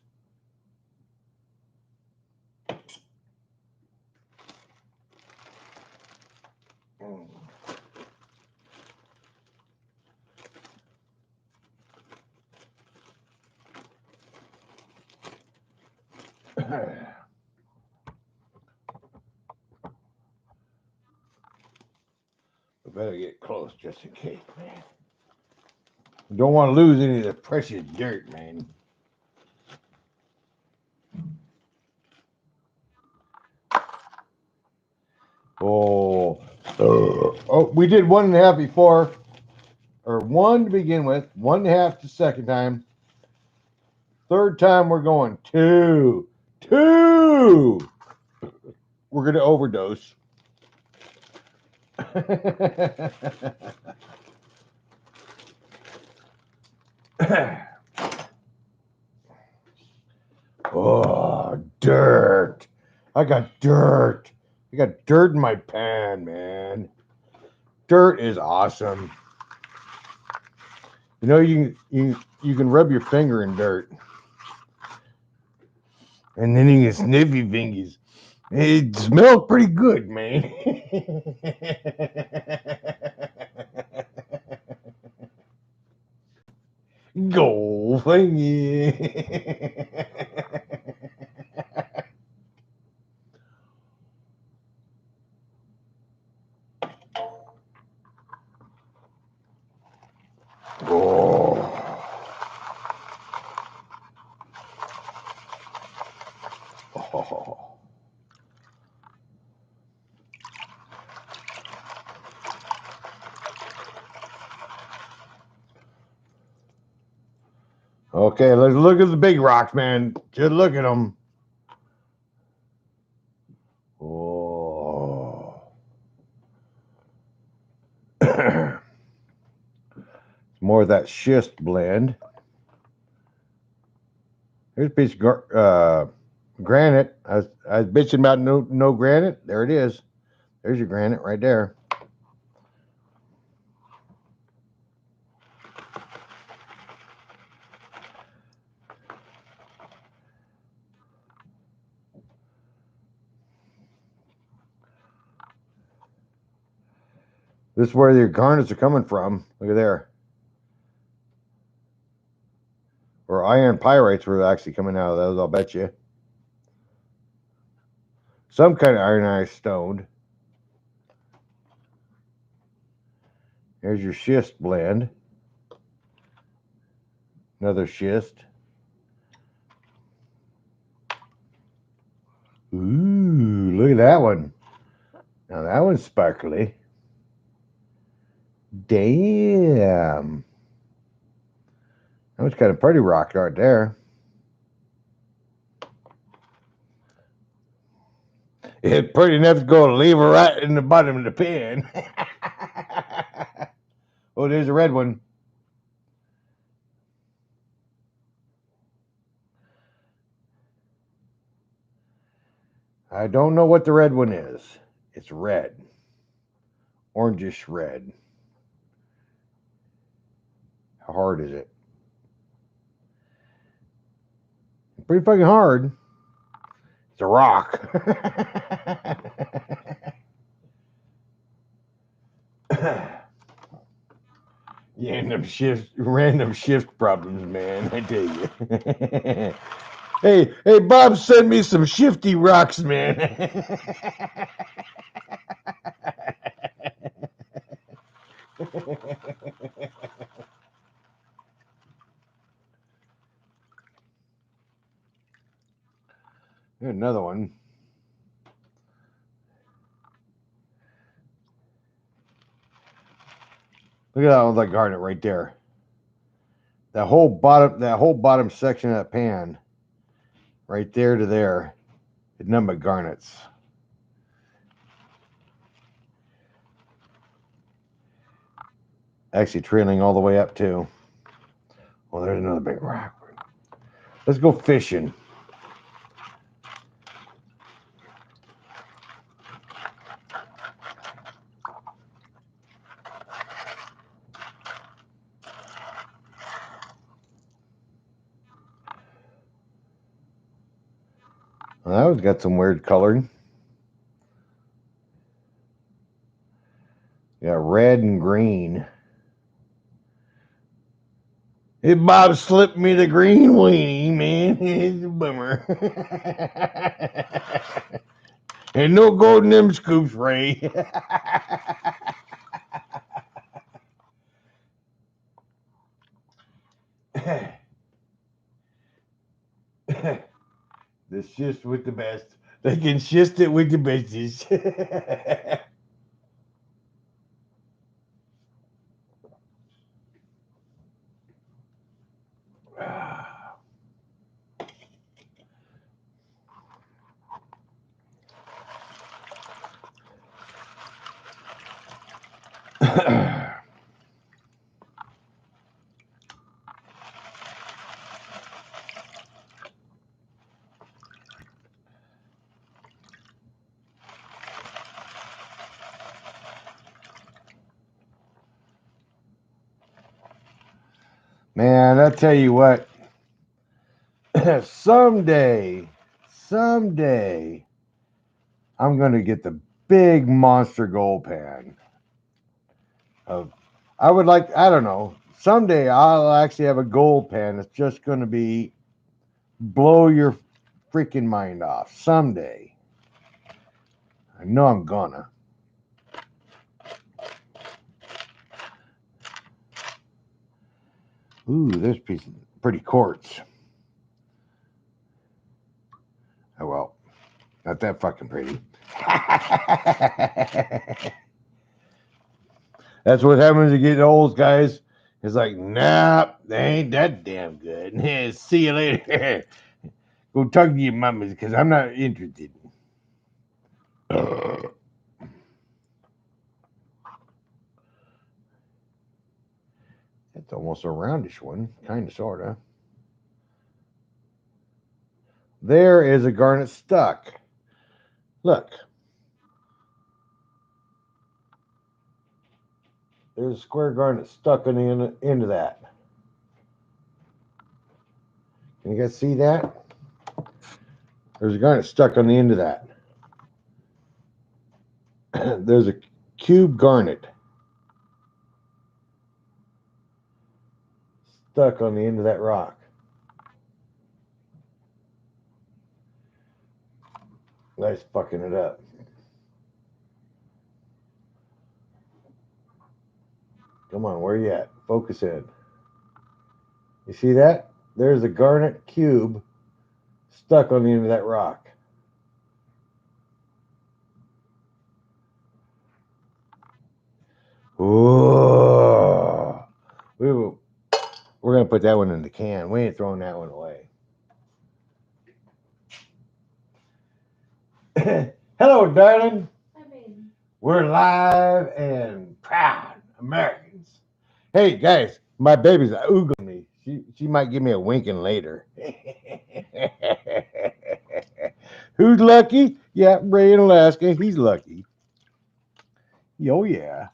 I better get close just in case, man. Don't want to lose any of the precious dirt, man. Oh, we did 1.5 before, or one to begin with, 1.5 the second time. Third time we're going 2. We're gonna overdose. Oh, dirt. I got dirt. I got dirt in my pan, man. Dirt is awesome. You know, you can rub your finger in dirt. And then you can sniff your fingers. It smells pretty good, man. Go finger. Okay, let's look at the big rocks, man. Just look at them. Oh. More of that schist blend. Here's a piece of granite. I was bitching about no granite. There it is. There's your granite right there. This is where your garnets are coming from. Look at there. Or iron pyrites were actually coming out of those, I'll bet you. Some kind of ironized stone. Here's your schist blend. Another schist. Ooh, look at that one. Now that one's sparkly. Damn. That was kind of pretty rock right there. It's pretty enough to go to leave her right in the bottom of the pan. Oh, there's a red one. I don't know what the red one is. It's red. Orangish red. How hard is it? Pretty fucking hard. It's a rock. Random shift problems, man. I tell you. Hey, Bob, send me some shifty rocks, man. Here's another one. Look at all that garnet right there. That whole bottom section of that pan, right there to there, is nothing but garnets. Actually trailing all the way up too. Well, there's another big rock. Let's go fishing. Well, that one's got some weird coloring. Yeah, red and green. Hey, Bob slipped me the green weenie, man. It's a bummer. And no gold in them scoops, Ray. The schist with the best. They can schist it with the bestest. Man, I tell you what, someday, I'm going to get the big monster gold pan. I would like, I don't know, someday I'll actually have a gold pan that's just going to be blow your freaking mind off. Someday. I know I'm gonna. Ooh, this piece of pretty quartz. Oh well, not that fucking pretty. That's what happens to get old, guys. It's like, nah, they ain't that damn good. See you later. Go talk to your mamas because I'm not interested. That's almost a roundish one, kind of, sort of. There is a garnet stuck. Look. There's a square garnet stuck on the end of that. Can you guys see that? There's a garnet stuck on the end of that. There's a cube garnet stuck on the end of that rock. Nice fucking it up. Come on, where you at? Focus in. You see that? There's a garnet cube stuck on the end of that rock. Ooh. We're going to put that one in the can. We ain't throwing that one away. Hello, darling. We're live and proud Americans. Hey, guys, my baby's oogling me. She might give me a winking later. Who's lucky? Yeah, Ray in Alaska. He's lucky. Oh, yeah.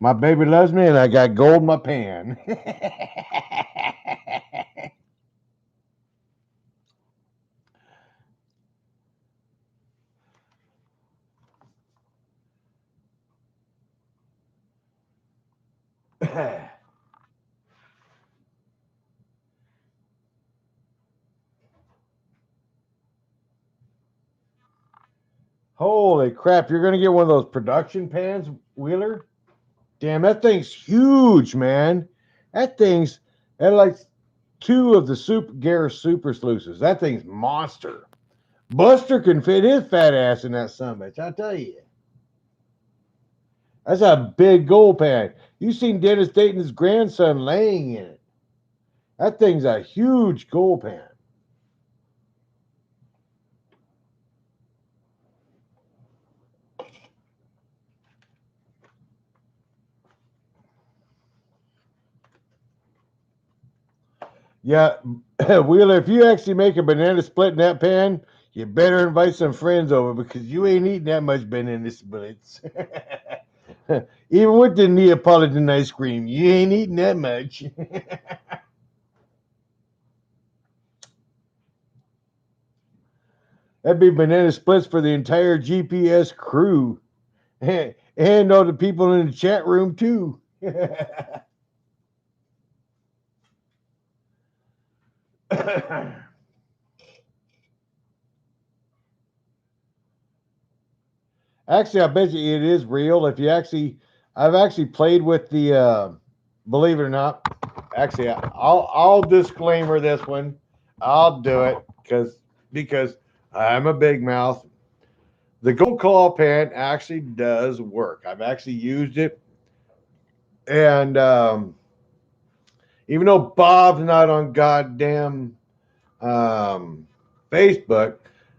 My baby loves me, and I got gold in my pan. Holy crap, you're going to get one of those production pans, Wheeler? Damn, that thing's huge, man. That like two of the Garris Super Sluices. That thing's monster. Buster can fit his fat ass in that summit. I tell you. That's a big gold pan. You seen Dennis Dayton's grandson laying in it. That thing's a huge gold pan. Yeah, Wheeler, if you actually make a banana split in that pan, you better invite some friends over because you ain't eating that much banana splits. Even with the Neapolitan ice cream, you ain't eating that much. That'd be banana splits for the entire GPS crew. And all the people in the chat room, too. Actually, I bet you it is real. I've actually played with the, believe it or not. Actually, I'll disclaimer this one. I'll do it because I'm a big mouth. The gold claw pan actually does work. I've actually used it, and even though Bob's not on goddamn um, Facebook,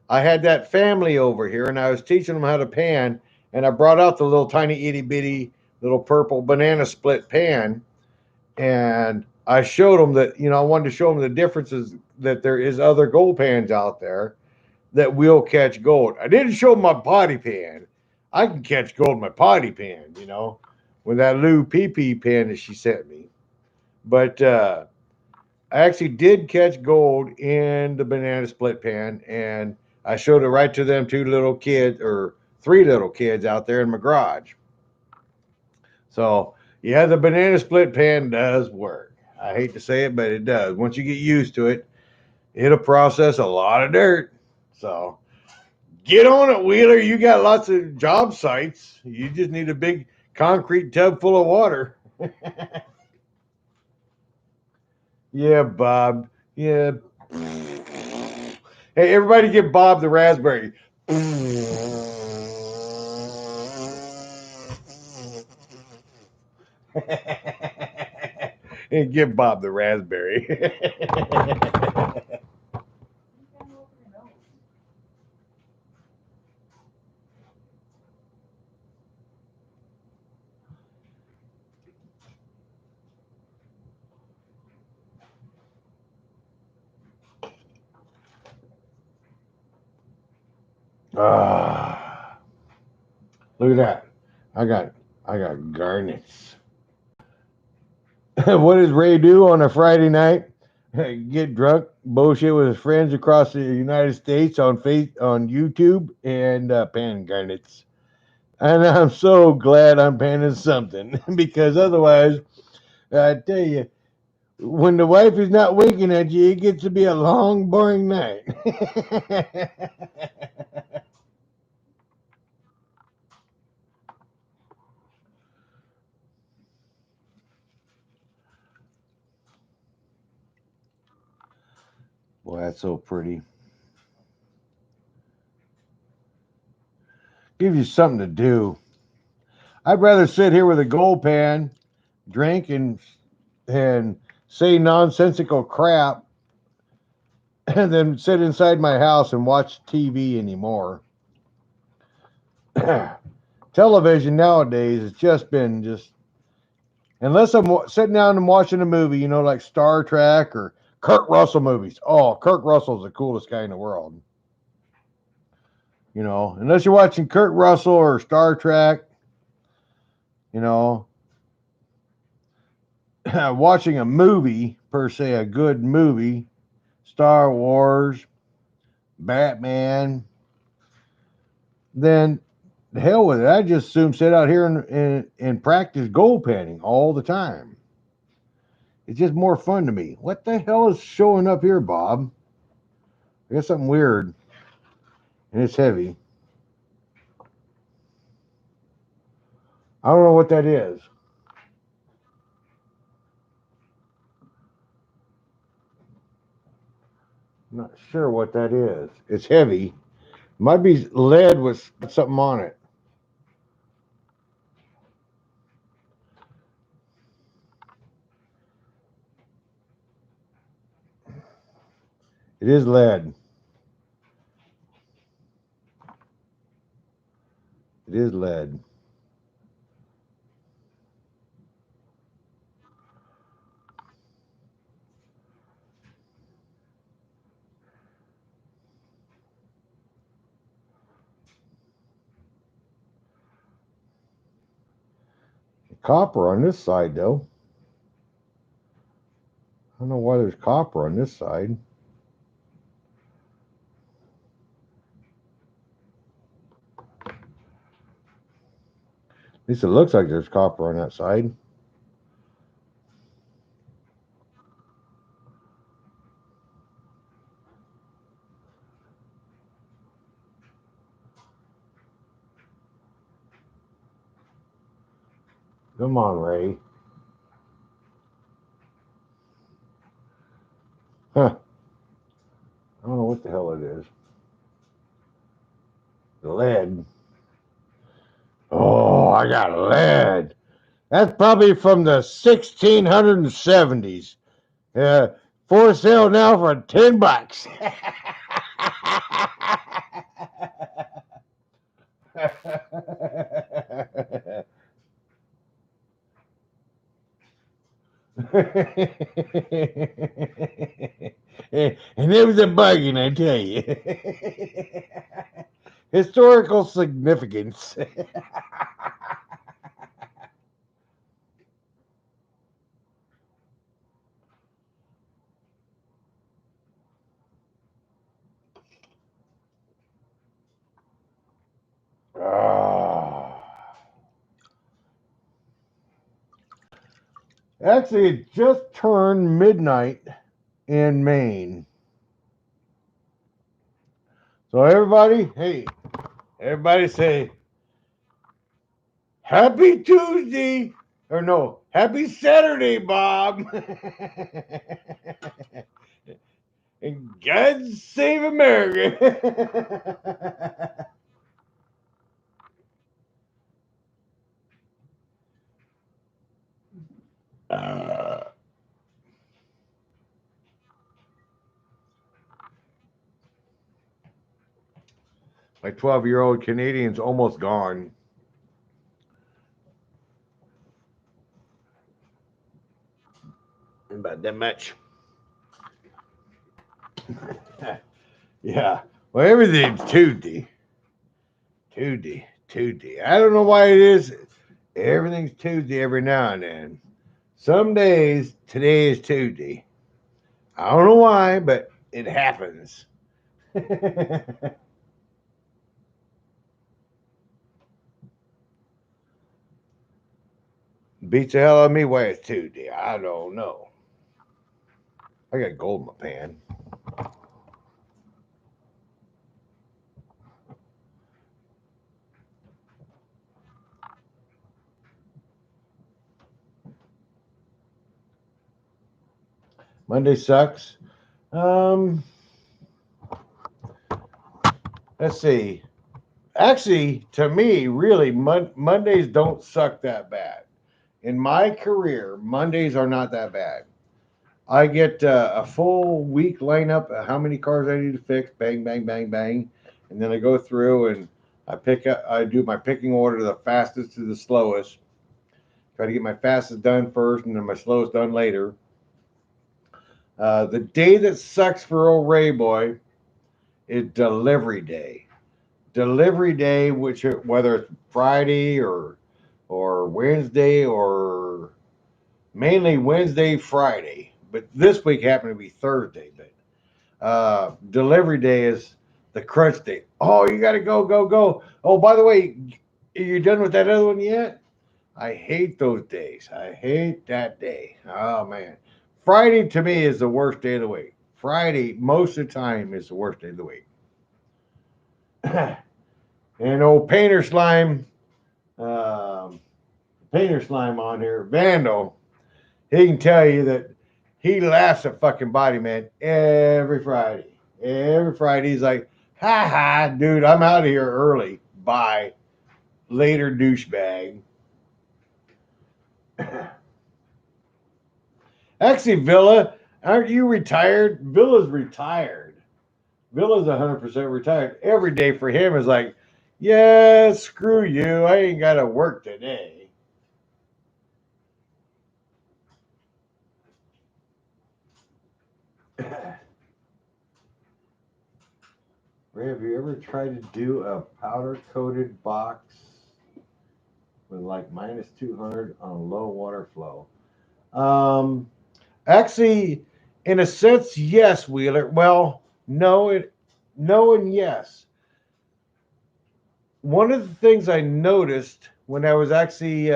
I had that family over here, and I was teaching them how to pan, and I brought out the little tiny itty bitty little purple banana split pan, and I showed them that I wanted to show them the differences that there is other gold pans out there that will catch gold. I didn't show them my potty pan. I can catch gold in my potty pan, with that Lou PP pan that she sent me. But I actually did catch gold in the banana split pan, and I showed it right to them three little kids out there in my garage. So, yeah, the banana split pan does work. I hate to say it, but it does. Once you get used to it, it'll process a lot of dirt. So, get on it, Wheeler. You got lots of job sites. You just need a big concrete tub full of water. Yeah, Bob. Yeah. Hey, everybody give Bob the raspberry. And give Bob the raspberry. Ah, look at that. I got garnets. What does Ray do on a Friday night? Get drunk, bullshit with his friends across the United States on YouTube, and pan garnets. And I'm so glad I'm panning something because otherwise, I tell you, when the wife is not winking at you, it gets to be a long, boring night. Boy, that's so pretty. Gives you something to do. I'd rather sit here with a gold pan, drink, and say nonsensical crap than sit inside my house and watch TV anymore. Television nowadays has just unless I'm sitting down and watching a movie, like Star Trek or Kurt Russell movies. Oh, Kurt Russell's the coolest guy in the world. Unless you're watching Kurt Russell or Star Trek, you know, watching a movie per se, a good movie, Star Wars, Batman, then the hell with it. I just assume sit out here and practice gold panning all the time. It's just more fun to me. What the hell is showing up here, Bob? I got something weird, and it's heavy. I don't know what that is. I'm not sure what that is. It's heavy. Might be lead with something on it. It is lead. It is lead. Copper on this side, though. I don't know why there's copper on this side. At least it looks like there's copper on that side. Come on, Ray. Huh. I don't know what the hell it is. Lead. Oh, I got lead. That's probably from the 1670s. For sale now for $10. And it was a bargain, I tell you. Historical significance. Ah. Actually, it just turned midnight in Maine. So everybody say Happy Tuesday, or no, Happy Saturday, Bob. And God save America. My 12-year-old Canadian's almost gone. About that much. Yeah. Well, everything's 2D. 2D. 2D. I don't know why it is. Everything's 2D every now and then. Some days, today is 2D. I don't know why, but it happens. Beats the hell out of me why it's 2D. I don't know. I got gold in my pan. Monday sucks. Um, let's see. Actually, to me, really, Mondays don't suck that bad. In my career, Mondays are not that bad. I get a full week lineup of how many cars I need to fix, bang, bang, bang, bang, and then I go through and I do my picking order, the fastest to the slowest. Try to get my fastest done first, and then my slowest done later. The day that sucks for old Ray Boy is delivery day. Delivery day, which whether it's Friday or Wednesday or mainly Wednesday, Friday, but this week happened to be Thursday. But delivery day is the crunch day. Oh, you got to go, go, go. Oh, by the way, are you done with that other one yet? I hate those days. I hate that day. Oh man, Friday to me is the worst day of the week. Friday most of the time is the worst day of the week. And old um, painter slime on here, Vandal. He can tell you that he laughs at fucking Body Man every Friday. Every Friday, he's like, "Ha ha, dude, I'm out of here early. Bye, later, douchebag." Actually, Villa, aren't you retired? Villa's retired. Villa's 100% retired. Every day for him is like, yeah, screw you. I ain't got to work today. Ray, have you ever tried to do a powder coated box with like minus 200 on low water flow? Um, Actually, in a sense, yes, Wheeler. Well, no, and yes. One of the things I noticed when I was actually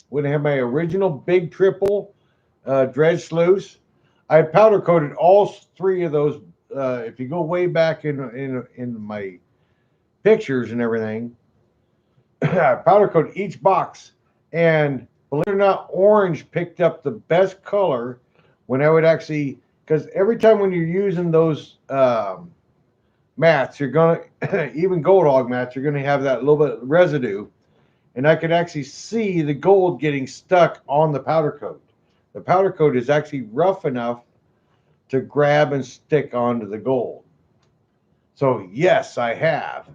when I had my original big triple dredge sluice, I powder coated all three of those. If you go way back in my pictures and everything, I powder coated each box, and believe it or not, orange picked up the best color when I would actually, because every time when you're using those mats, you're gonna even gold hog mats, you're gonna have that little bit of residue, and I could actually see the gold getting stuck on the powder coat. The powder coat is actually rough enough to grab and stick onto the gold. So yes, I have,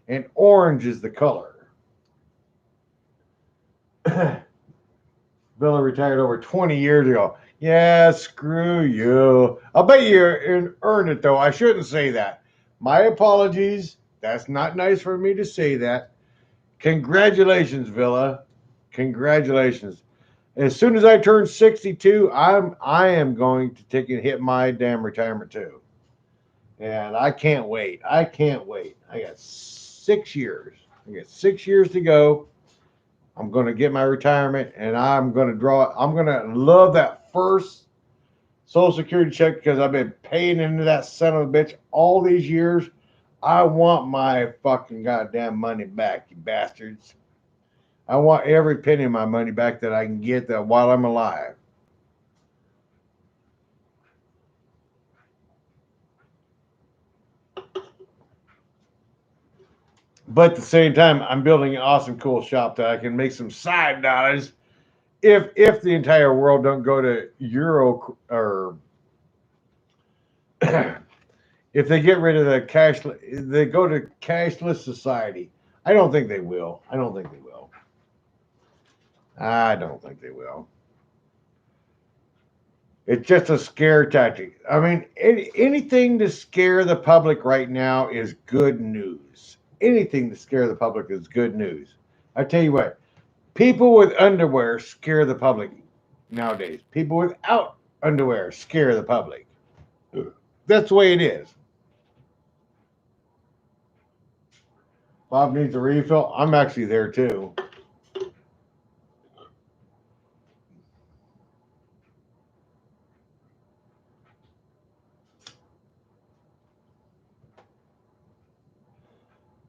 and orange is the color. Villa retired over 20 years ago. Yeah, screw you. I'll bet you earned it, though. I shouldn't say that. My apologies. That's not nice for me to say that. Congratulations, Villa. Congratulations. As soon as I turn 62, I am going to take and hit my damn retirement too. And I can't wait. I can't wait. I got 6 years. I got 6 years to go. I'm going to get my retirement, and I'm going to draw. I'm going to love that first Social Security check because I've been paying into that son of a bitch all these years. I want my fucking goddamn money back, you bastards. I want every penny of my money back that I can get that while I'm alive. But at the same time, I'm building an awesome, cool shop that I can make some side dollars if the entire world don't go to Euro or if if they get rid of the cash, they go to cashless society. I don't think they will. I don't think they will. I don't think they will. It's just a scare tactic. I mean, anything to scare the public right now is good news. Anything to scare the public is good news. I tell you what, people with underwear scare the public nowadays. People without underwear scare the public. That's the way it is. Bob needs a refill. I'm actually there too.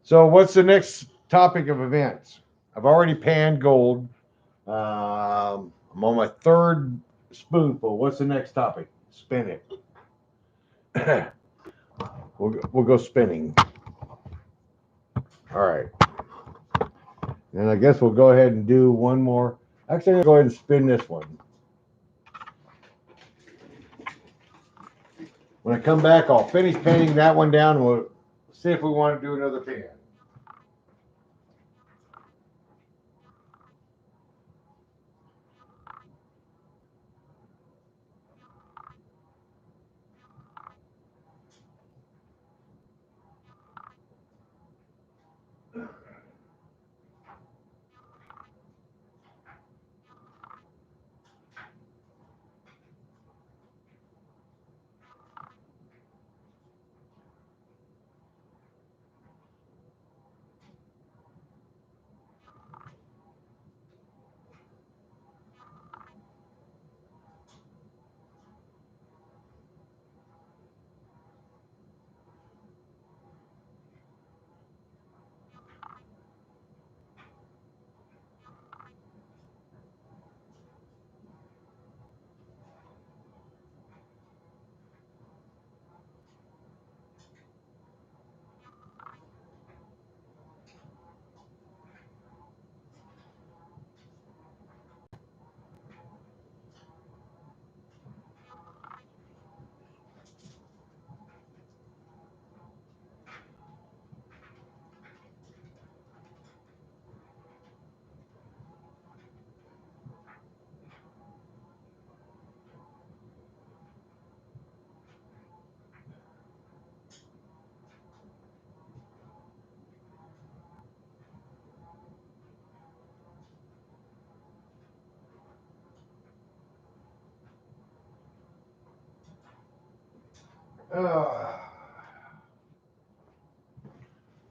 So, what's the next topic of events? I've already panned gold. I'm on my third spoonful. What's the next topic? Spin it. we'll go spinning. All right. And I guess we'll go ahead and do one more. Actually, I'm going to go ahead and spin this one. When I come back, I'll finish panning that one down and we'll see if we want to do another pan.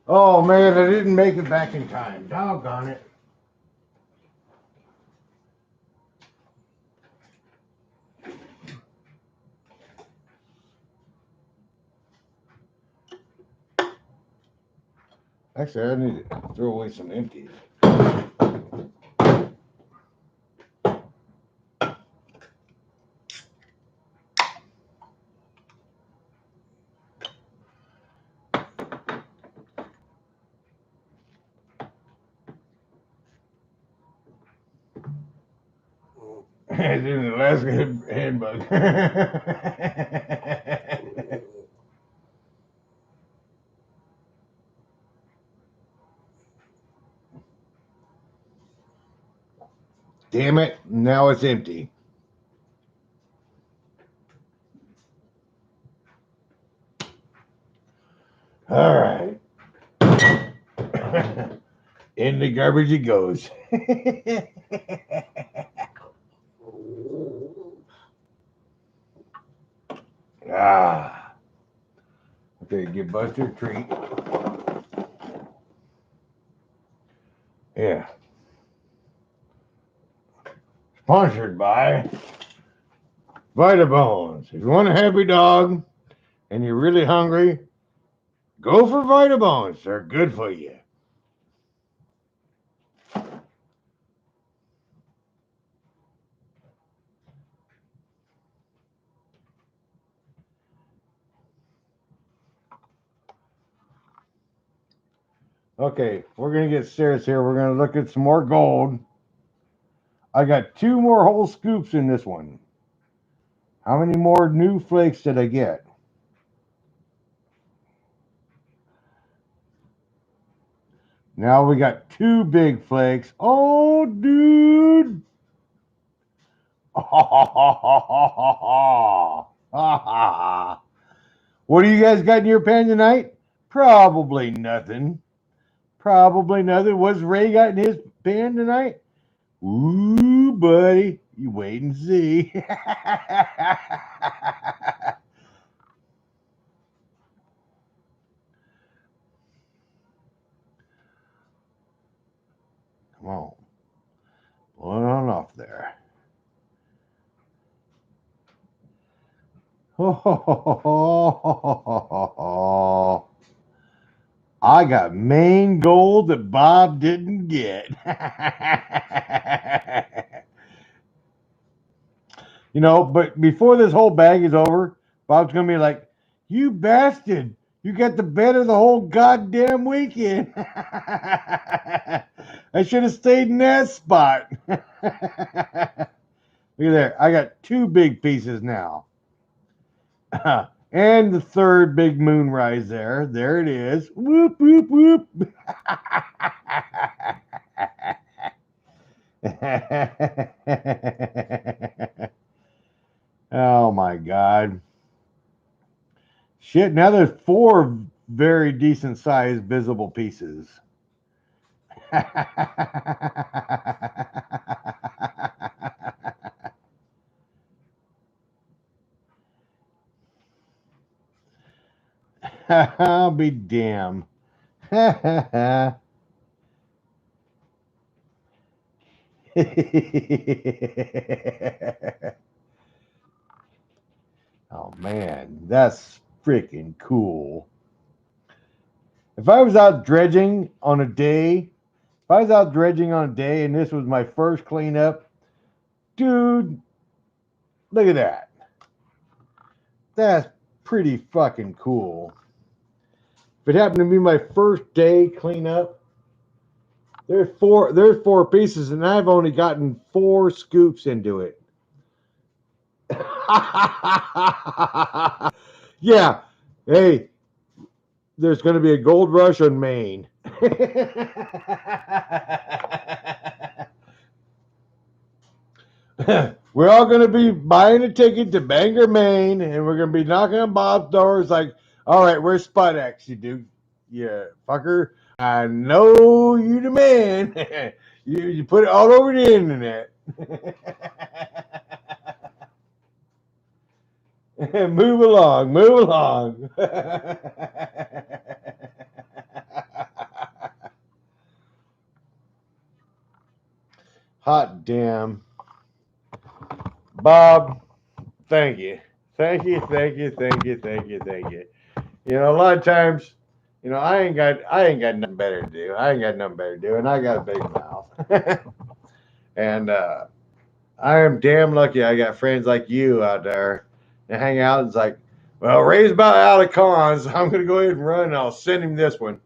Oh man, I didn't make it back in time. Doggone it. Actually, I need to throw away some empties. It's in the Alaska handbug. Damn it, now it's empty. All right. In the garbage it goes. Ah. Okay, give Buster a treat. Yeah. Sponsored by Vitabones. If you want a happy dog and you're really hungry, go for Vitabones. They're good for you. Okay, we're going to get serious here. We're going to look at some more gold. I got 2 more whole scoops in this one. How many more new flakes did I get? Now we got 2 big flakes. Oh, dude. What do you guys got in your pan tonight? Probably nothing. Probably nothing. What's Ray got in his pan tonight? Ooh, buddy. You wait and see. Come on. Pull it on off there. I got Maine gold that Bob didn't get. You know, but before this whole bag is over, Bob's going to be like, "You bastard. You got the bet of the whole goddamn weekend. I should have stayed in that spot." Look at there. I got 2 big pieces now. And the 3rd big moonrise there. There it is. Whoop, whoop, whoop. Oh my God. Shit, now there's 4 very decent sized visible pieces. I'll be damned. Oh man, that's freaking cool. If I was out dredging on a day, and this was my first cleanup, dude, look at that. That's pretty fucking cool. If it happened to be my first day cleanup, there's 4 pieces, and I've only gotten 4 scoops into it. Yeah. Hey, there's going to be a gold rush on Maine. We're all going to be buying a ticket to Bangor, Maine, and we're going to be knocking on Bob's doors like, "All right, where's Spot X, you do? Yeah, fucker. I know you the man. you put it all over the internet." Move along, move along. Hot damn. Bob, thank you. Thank you, thank you, thank you, thank you, thank you. You know, a lot of times, you know, I ain't got nothing better to do. And I got a big mouth. And I am damn lucky I got friends like you out there to hang out. It's like, well, Ray's about out of cons. So I'm going to go ahead and run, and I'll send him this one.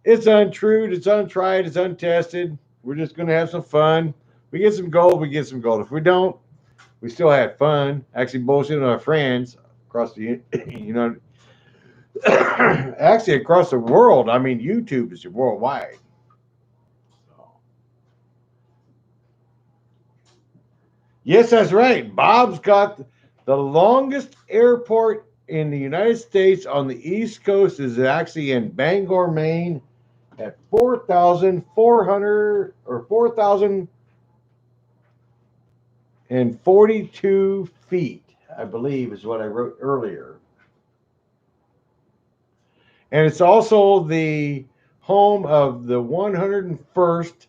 It's untrue. It's untried. It's untested. We're just going to have some fun. We get some gold. We get some gold. If we don't, we still had fun. Actually, bullshitting our friends across the, you know, actually across the world. I mean, YouTube is worldwide. Yes, that's right. Bob's got the longest airport in the United States on the East Coast is actually in Bangor, Maine, at 4,400 or 4,042 feet, I believe, is what I wrote earlier. And it's also the home of the 101st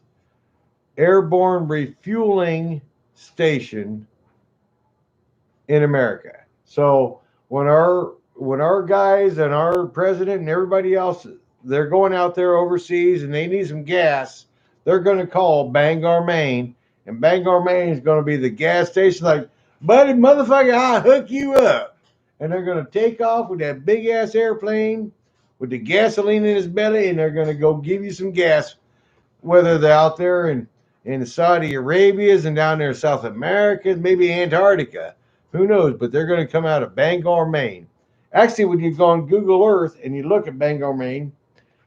Airborne Refueling Station in America. So when our guys and our president and everybody else, they're going out there overseas and they need some gas, they're going to call Bangor, Maine, and Bangor, Maine is going to be the gas station. Like, buddy, motherfucker, I'll hook you up. And they're going to take off with that big ass airplane with the gasoline in his belly, and they're going to go give you some gas, whether they're out there in Saudi Arabia's and down there in South America, maybe Antarctica. Who knows? But they're going to come out of Bangor, Maine. Actually, when you go on Google Earth and you look at Bangor, Maine,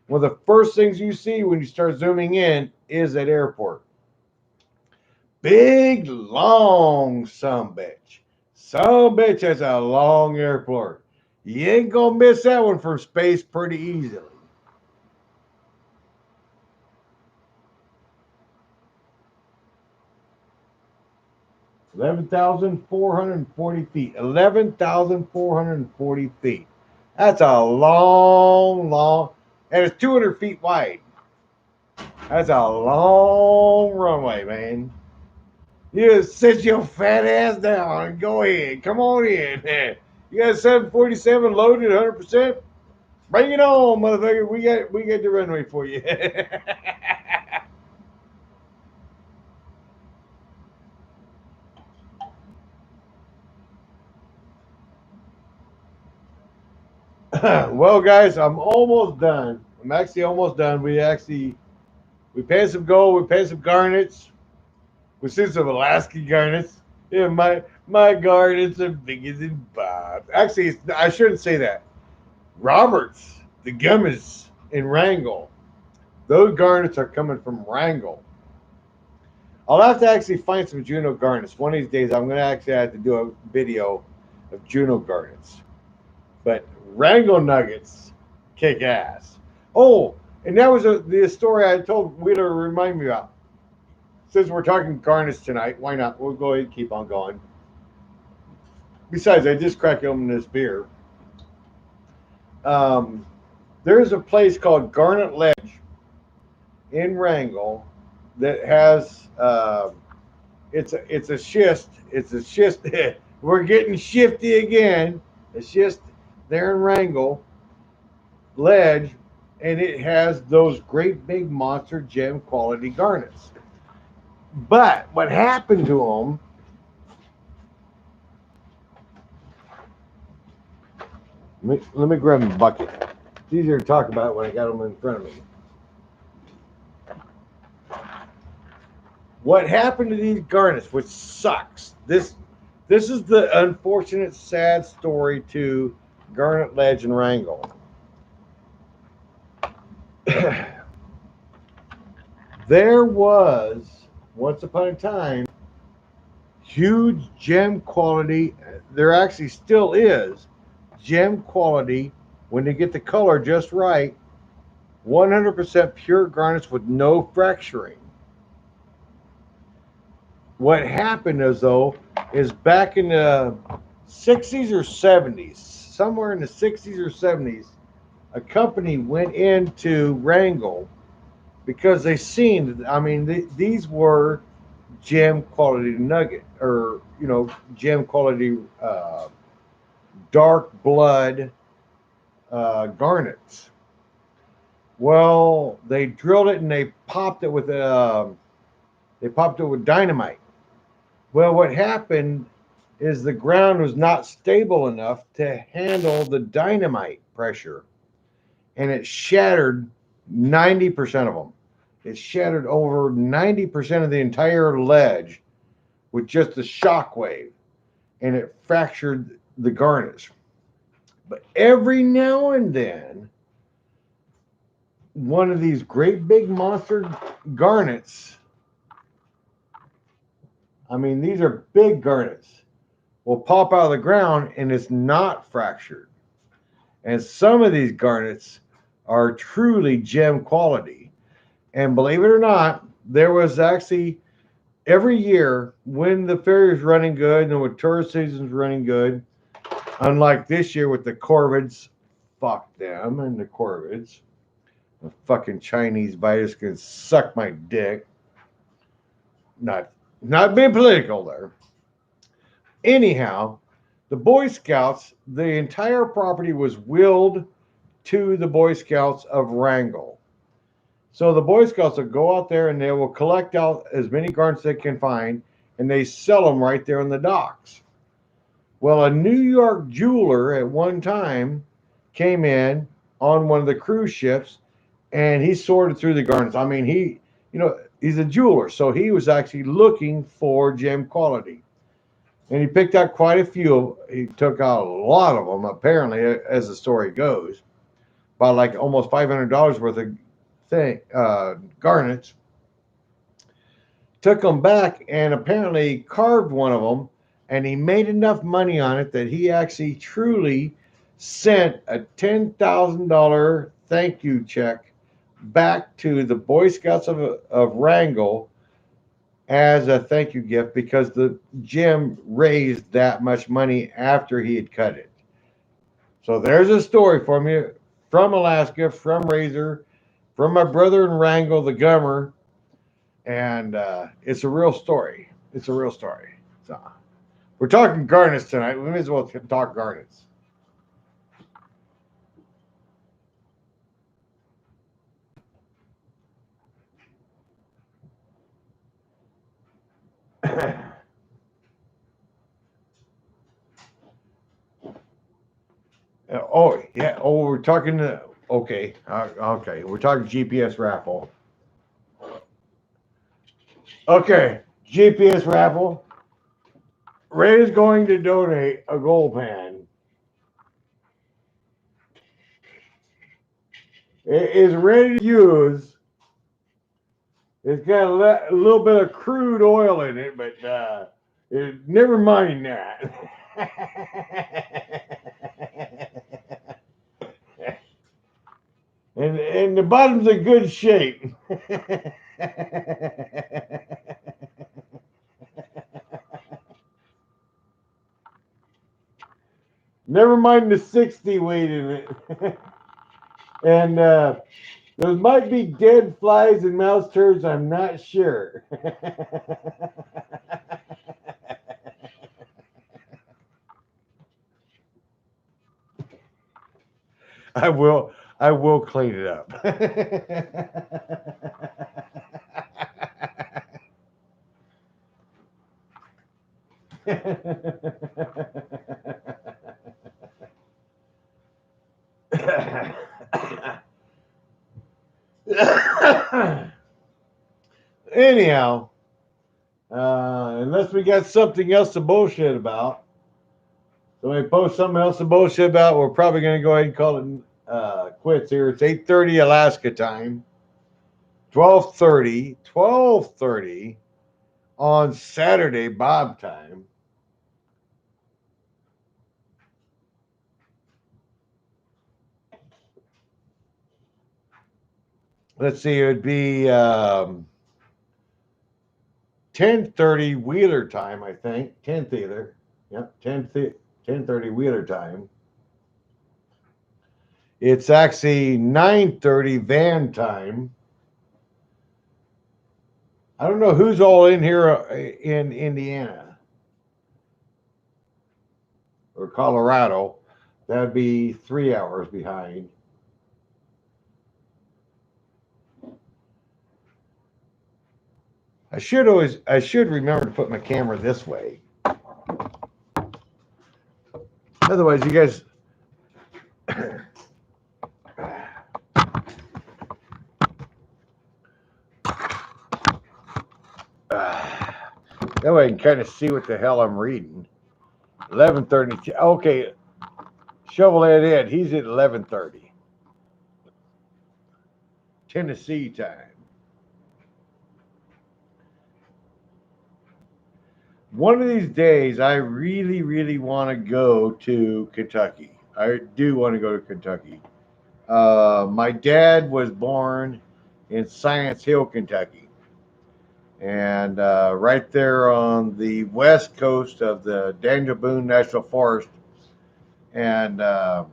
One of the first things you see when you start zooming in is that airport. Big, long sumbitch. Sumbitch has a long airport. You ain't gonna miss that one from space pretty easily. 11,440 feet. 11,440 feet. That's a long, long, and it's 200 feet wide. That's a long runway, man. You just sit your fat ass down and go ahead. Come on in. You got a 747 loaded 100%? Bring it on, motherfucker. We got the runway for you. Well, guys, I'm almost done. I'm actually almost done. We paid some gold, we paid some garnets. We seen some Alaska garnets. Yeah, my garnets are bigger than Bob. Actually, I shouldn't say that. Roberts, the gummies in Wrangell. Those garnets are coming from Wrangell. I'll have to actually find some Juno garnets. One of these days, I'm going to actually have to do a video of Juno garnets. But Wrangell nuggets kick ass. Oh, and that was the story I told Wheeler to remind me about. Since we're talking garnets tonight, why not? We'll go ahead and keep on going. Besides, I just cracked open this beer. Um, there's a place called Garnet Ledge in Wrangell that has it's a schist. It's a schist. We're getting shifty again. A schist there in Wrangell Ledge, and it has those great big monster gem quality garnets. But what happened to them? Let me grab a bucket. It's easier to talk about when I got them in front of me. What happened to these garnets, which sucks. This is the unfortunate, sad story to Garnet Ledge and Wrangell. There was, once upon a time, huge gem quality. There actually still is gem quality when they get the color just right. 100% pure garnets with no fracturing. What happened is back in the 60s or 70s, somewhere in the 60s or 70s, a company went into Wrangell because they seen, I mean, these were gem quality nugget, or gem quality dark blood garnets. Well, they drilled it and they popped it with dynamite. Well, what happened is the ground was not stable enough to handle the dynamite pressure, and it shattered 90% of them. It shattered over 90% of the entire ledge with just a shock wave, and it fractured the garnets. But every now and then, one of these great big monster garnets, I mean, these are big garnets, will pop out of the ground and it's not fractured. And some of these garnets are truly gem quality. And believe it or not, there was actually every year when the fair is running good and when tourist season is running good, unlike this year with the corvids, fuck them and the corvids. The fucking Chinese virus can suck my dick. Not being political there. Anyhow, the Boy Scouts, the entire property was willed to the Boy Scouts of Wrangell. So the Boy Scouts will go out there and they will collect out as many garnets they can find, and they sell them right there in the docks. Well, a New York jeweler at one time came in on one of the cruise ships, and he sorted through the garnets. I mean, he's a jeweler, so he was actually looking for gem quality. And he picked out quite a few. He took out a lot of them, apparently, as the story goes. bought like almost $500 worth of garnets, took them back and apparently carved one of them, and he made enough money on it that he actually truly sent a $10,000 thank you check back to the Boy Scouts of Wrangell as a thank you gift because the gym raised that much money after he had cut it. So there's a story for me from Alaska, from Razor, from my brother in Wrangell, the Gummer, and it's a real story. It's a real story. So we're talking garnets tonight. We may as well talk garnets. Oh yeah. Oh, we're talking. Okay. Okay. We're talking GPS raffle. Okay. GPS raffle. Ray is going to donate a gold pan. It is ready to use. It's got a little bit of crude oil in it, but never mind that. and the bottom's in good shape. Never mind the 60 weight in it. And those might be dead flies and mouse turds, I'm not sure. I will clean it up. Anyhow, unless we got something else to bullshit about, so we post something else to bullshit about, we're probably going to go ahead and call it quits here. It's 8:30 Alaska time, 12:30 on Saturday Bob time. Let's see, it would be 10:30 Wheeler time, I think. 10th either. Yep, 10:30 Wheeler time. It's actually 9:30 van time. I don't know who's all in here in Indiana or Colorado. That'd be 3 hours behind. I should remember to put my camera this way. Otherwise, you guys. That way I can kind of see what the hell I'm reading. 11:30. Okay, Chevrolet Ed. He's at 11:30. Tennessee time. One of these days, I really, really want to go to Kentucky. I do want to go to Kentucky. My dad was born in Science Hill, Kentucky, and right there on the west coast of the Daniel Boone National Forest. And I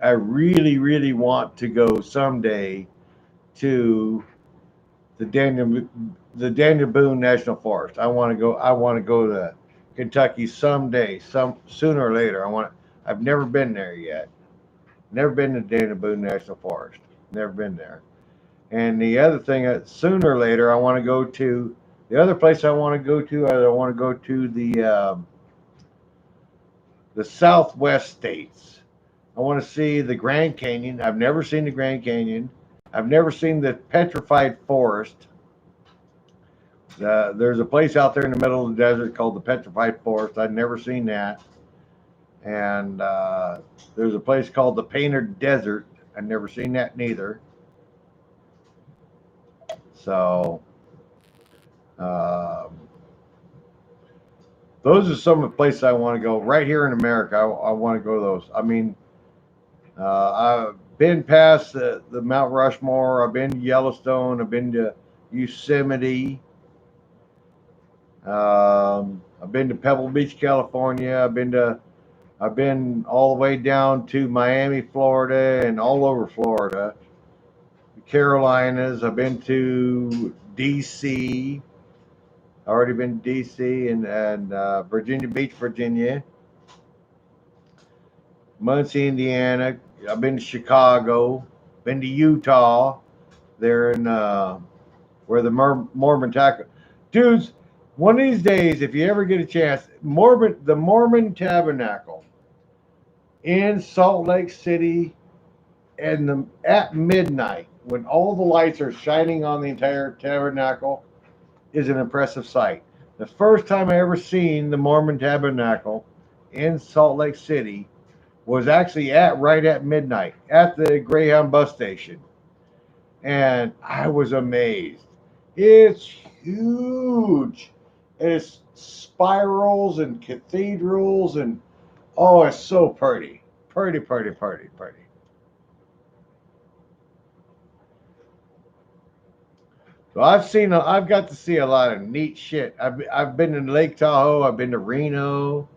really, really want to go someday to the Daniel Boone National Forest. I want to go. I want to go to Kentucky someday, sooner or later. I've never been there yet. Never been to Daniel Boone National Forest. Never been there. And the other thing, sooner or later, I want to go to the other place. I want to go to. I want to go to the Southwest states. I want to see the Grand Canyon. I've never seen the Grand Canyon. I've never seen the Petrified Forest. There's a place out there in the middle of the desert called the Petrified Forest. I'd never seen that. And there's a place called the Painted Desert. I never seen that neither. So um, those are some of the places I want to go. Right here in America, I want to go to those. I mean, I've been past the Mount Rushmore. I've been to Yellowstone. I've been to Yosemite. I've been to Pebble Beach, California. I've been all the way down to Miami, Florida, and all over Florida. The Carolinas. I've been to D.C. Already been to D.C. and Virginia Beach, Virginia. Muncie, Indiana. I've been to Chicago. Been to Utah. There in where the Mormon taco. Dudes, one of these days, if you ever get a chance, the Mormon Tabernacle in Salt Lake City, and at midnight, when all the lights are shining on the entire tabernacle, is an impressive sight. The first time I ever seen the Mormon Tabernacle in Salt Lake City was actually right at midnight at the Greyhound bus station, and I was amazed. It's huge. It's spirals and cathedrals, and oh, it's so pretty. Pretty, pretty, pretty, pretty. So I've got to see a lot of neat shit. I've been to Lake Tahoe. I've been to Reno.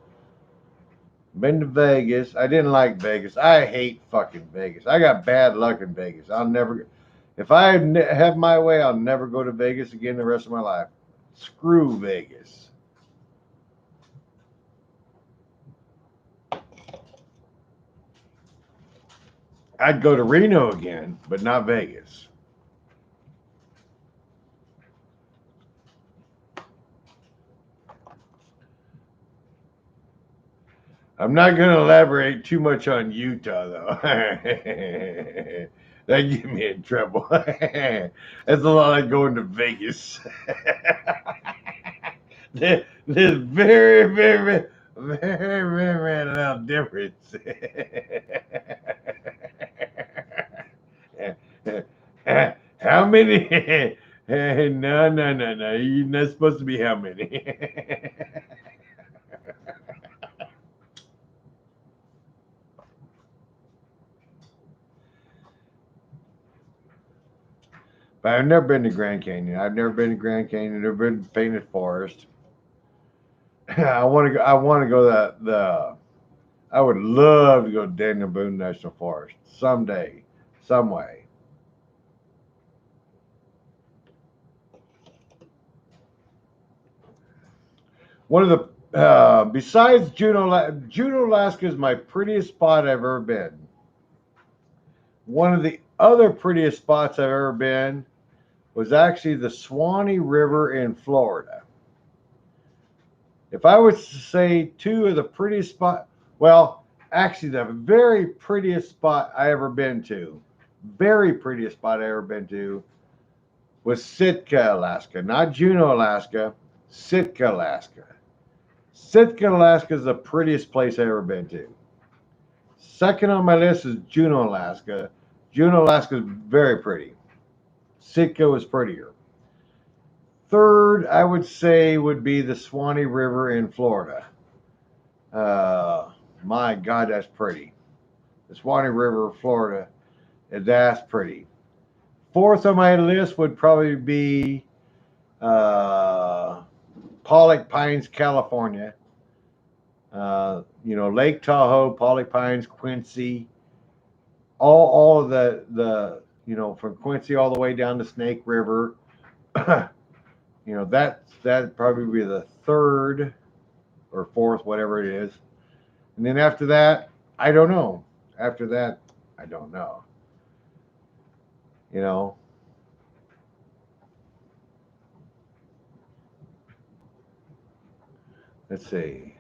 Been to Vegas. I didn't like Vegas. I hate fucking Vegas. I got bad luck in Vegas. I'll never. If I have my way, I'll never go to Vegas again the rest of my life. Screw Vegas. I'd go to Reno again, but not Vegas. I'm not going to elaborate too much on Utah, though. That get me in trouble. That's a lot like going to Vegas. There's very, very, very, very little difference. How many? No, no, no, no. You're not supposed to be how many. But I've never been to Grand Canyon. I've never been to Grand Canyon. I've never been to Painted Forest. I want to go. I want to go the. I would love to go to Daniel Boone National Forest someday, some way. One of the besides Juneau, Alaska is my prettiest spot I've ever been. One of the other prettiest spots I've ever been was actually the Swanee River in Florida. If I was to say two of the prettiest spots, well, actually the very prettiest spot I ever been to, very prettiest spot I ever been to, was Sitka, Alaska, not Juneau, Alaska, Sitka, Alaska. Sitka, Alaska is the prettiest place I've ever been to. Second on my list is Juneau, Alaska. Juneau, Alaska is very pretty. Sitka was prettier. Third, I would say, would be the Swanee River in Florida. My God, that's pretty. The Swanee River, Florida, that's pretty. Fourth on my list would probably be Pollock Pines, California. Lake Tahoe, Pollock Pines, Quincy, all of from Quincy all the way down to Snake River. That'd probably be the third or fourth, whatever it is. And then after that, I don't know. After that, I don't know. You know, let's see.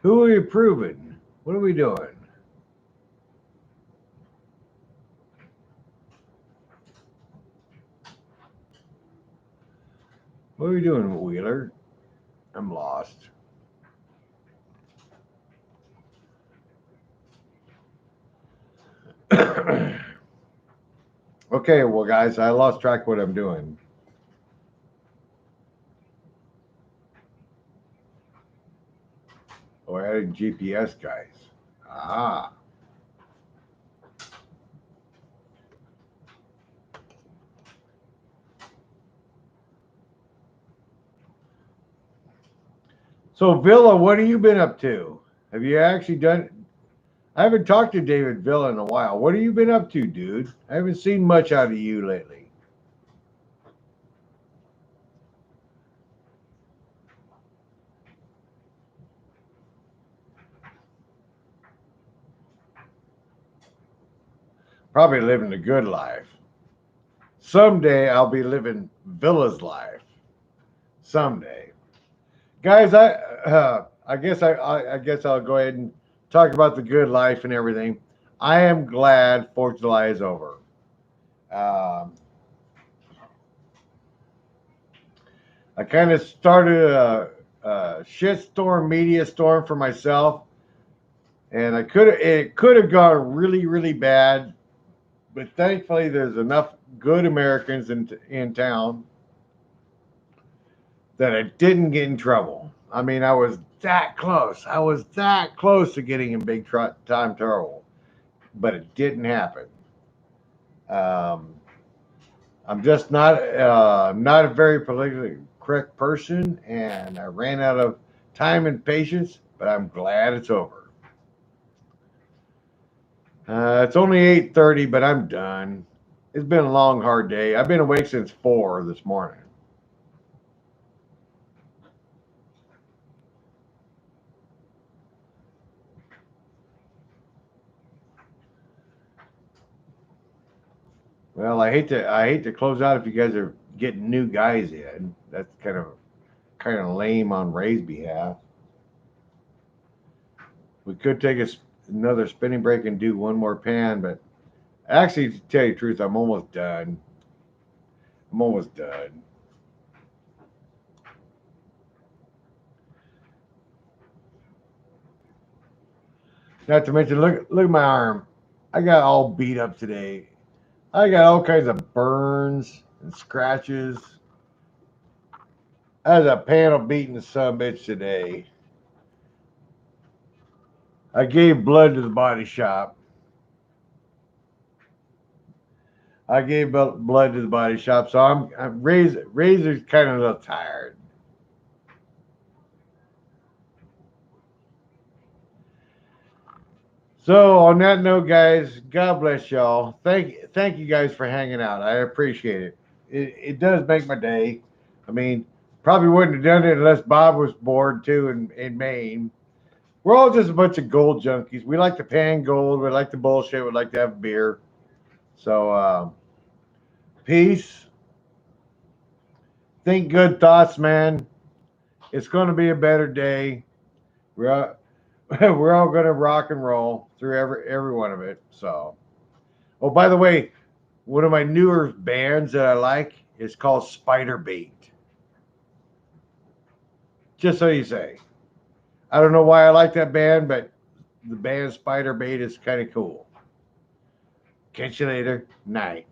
Who are we proving? What are we doing? What are we doing, Wheeler? I'm lost. Okay, well, guys, I lost track of what I'm doing. Oh, adding GPS, guys. Ah. So, Villa, what have you been up to? Have you actually done? I haven't talked to David Villa in a while. What have you been up to, dude? I haven't seen much out of you lately. Probably living a good life. Someday I'll be living Villa's life. Someday, guys. I guess I'll go ahead and talk about the good life and everything. I am glad 4th of July is over. Um, I kind of started a shitstorm, media storm for myself, and it could have gone really, really bad, but thankfully there's enough good Americans in town that I didn't get in trouble. I mean, I was that close. I was that close to getting in big time trouble, but it didn't happen. Um, I'm just not a very politically correct person, and I ran out of time and patience. But I'm glad it's over. It's only 8:30, but I'm done. It's been a long, hard day. I've been awake since 4 this morning. Well, I hate to close out if you guys are getting new guys in. That's kind of lame on Ray's behalf. We could take another spinning break and do one more pan, but actually, to tell you the truth, I'm almost done. I'm almost done. Not to mention, look at my arm. I got all beat up today. I got all kinds of burns and scratches. I had a panel beating the son of a bitch today. I gave blood to the body shop. I gave blood to the body shop, so I'm Razor's kind of a little tired. So on that note, guys, God bless y'all. Thank you guys for hanging out. I appreciate it. It does make my day. I mean, probably wouldn't have done it unless Bob was bored too in Maine. We're all just a bunch of gold junkies. We like to pan gold. We like to bullshit. We like to have beer. So peace. Think good thoughts, man. It's going to be a better day. We're we're all going to rock and roll through every one of it. So, oh, by the way, one of my newer bands that I like is called Spider Bait. Just so you say. I don't know why I like that band, but the band Spider Bait is kind of cool. Catch you later. Night.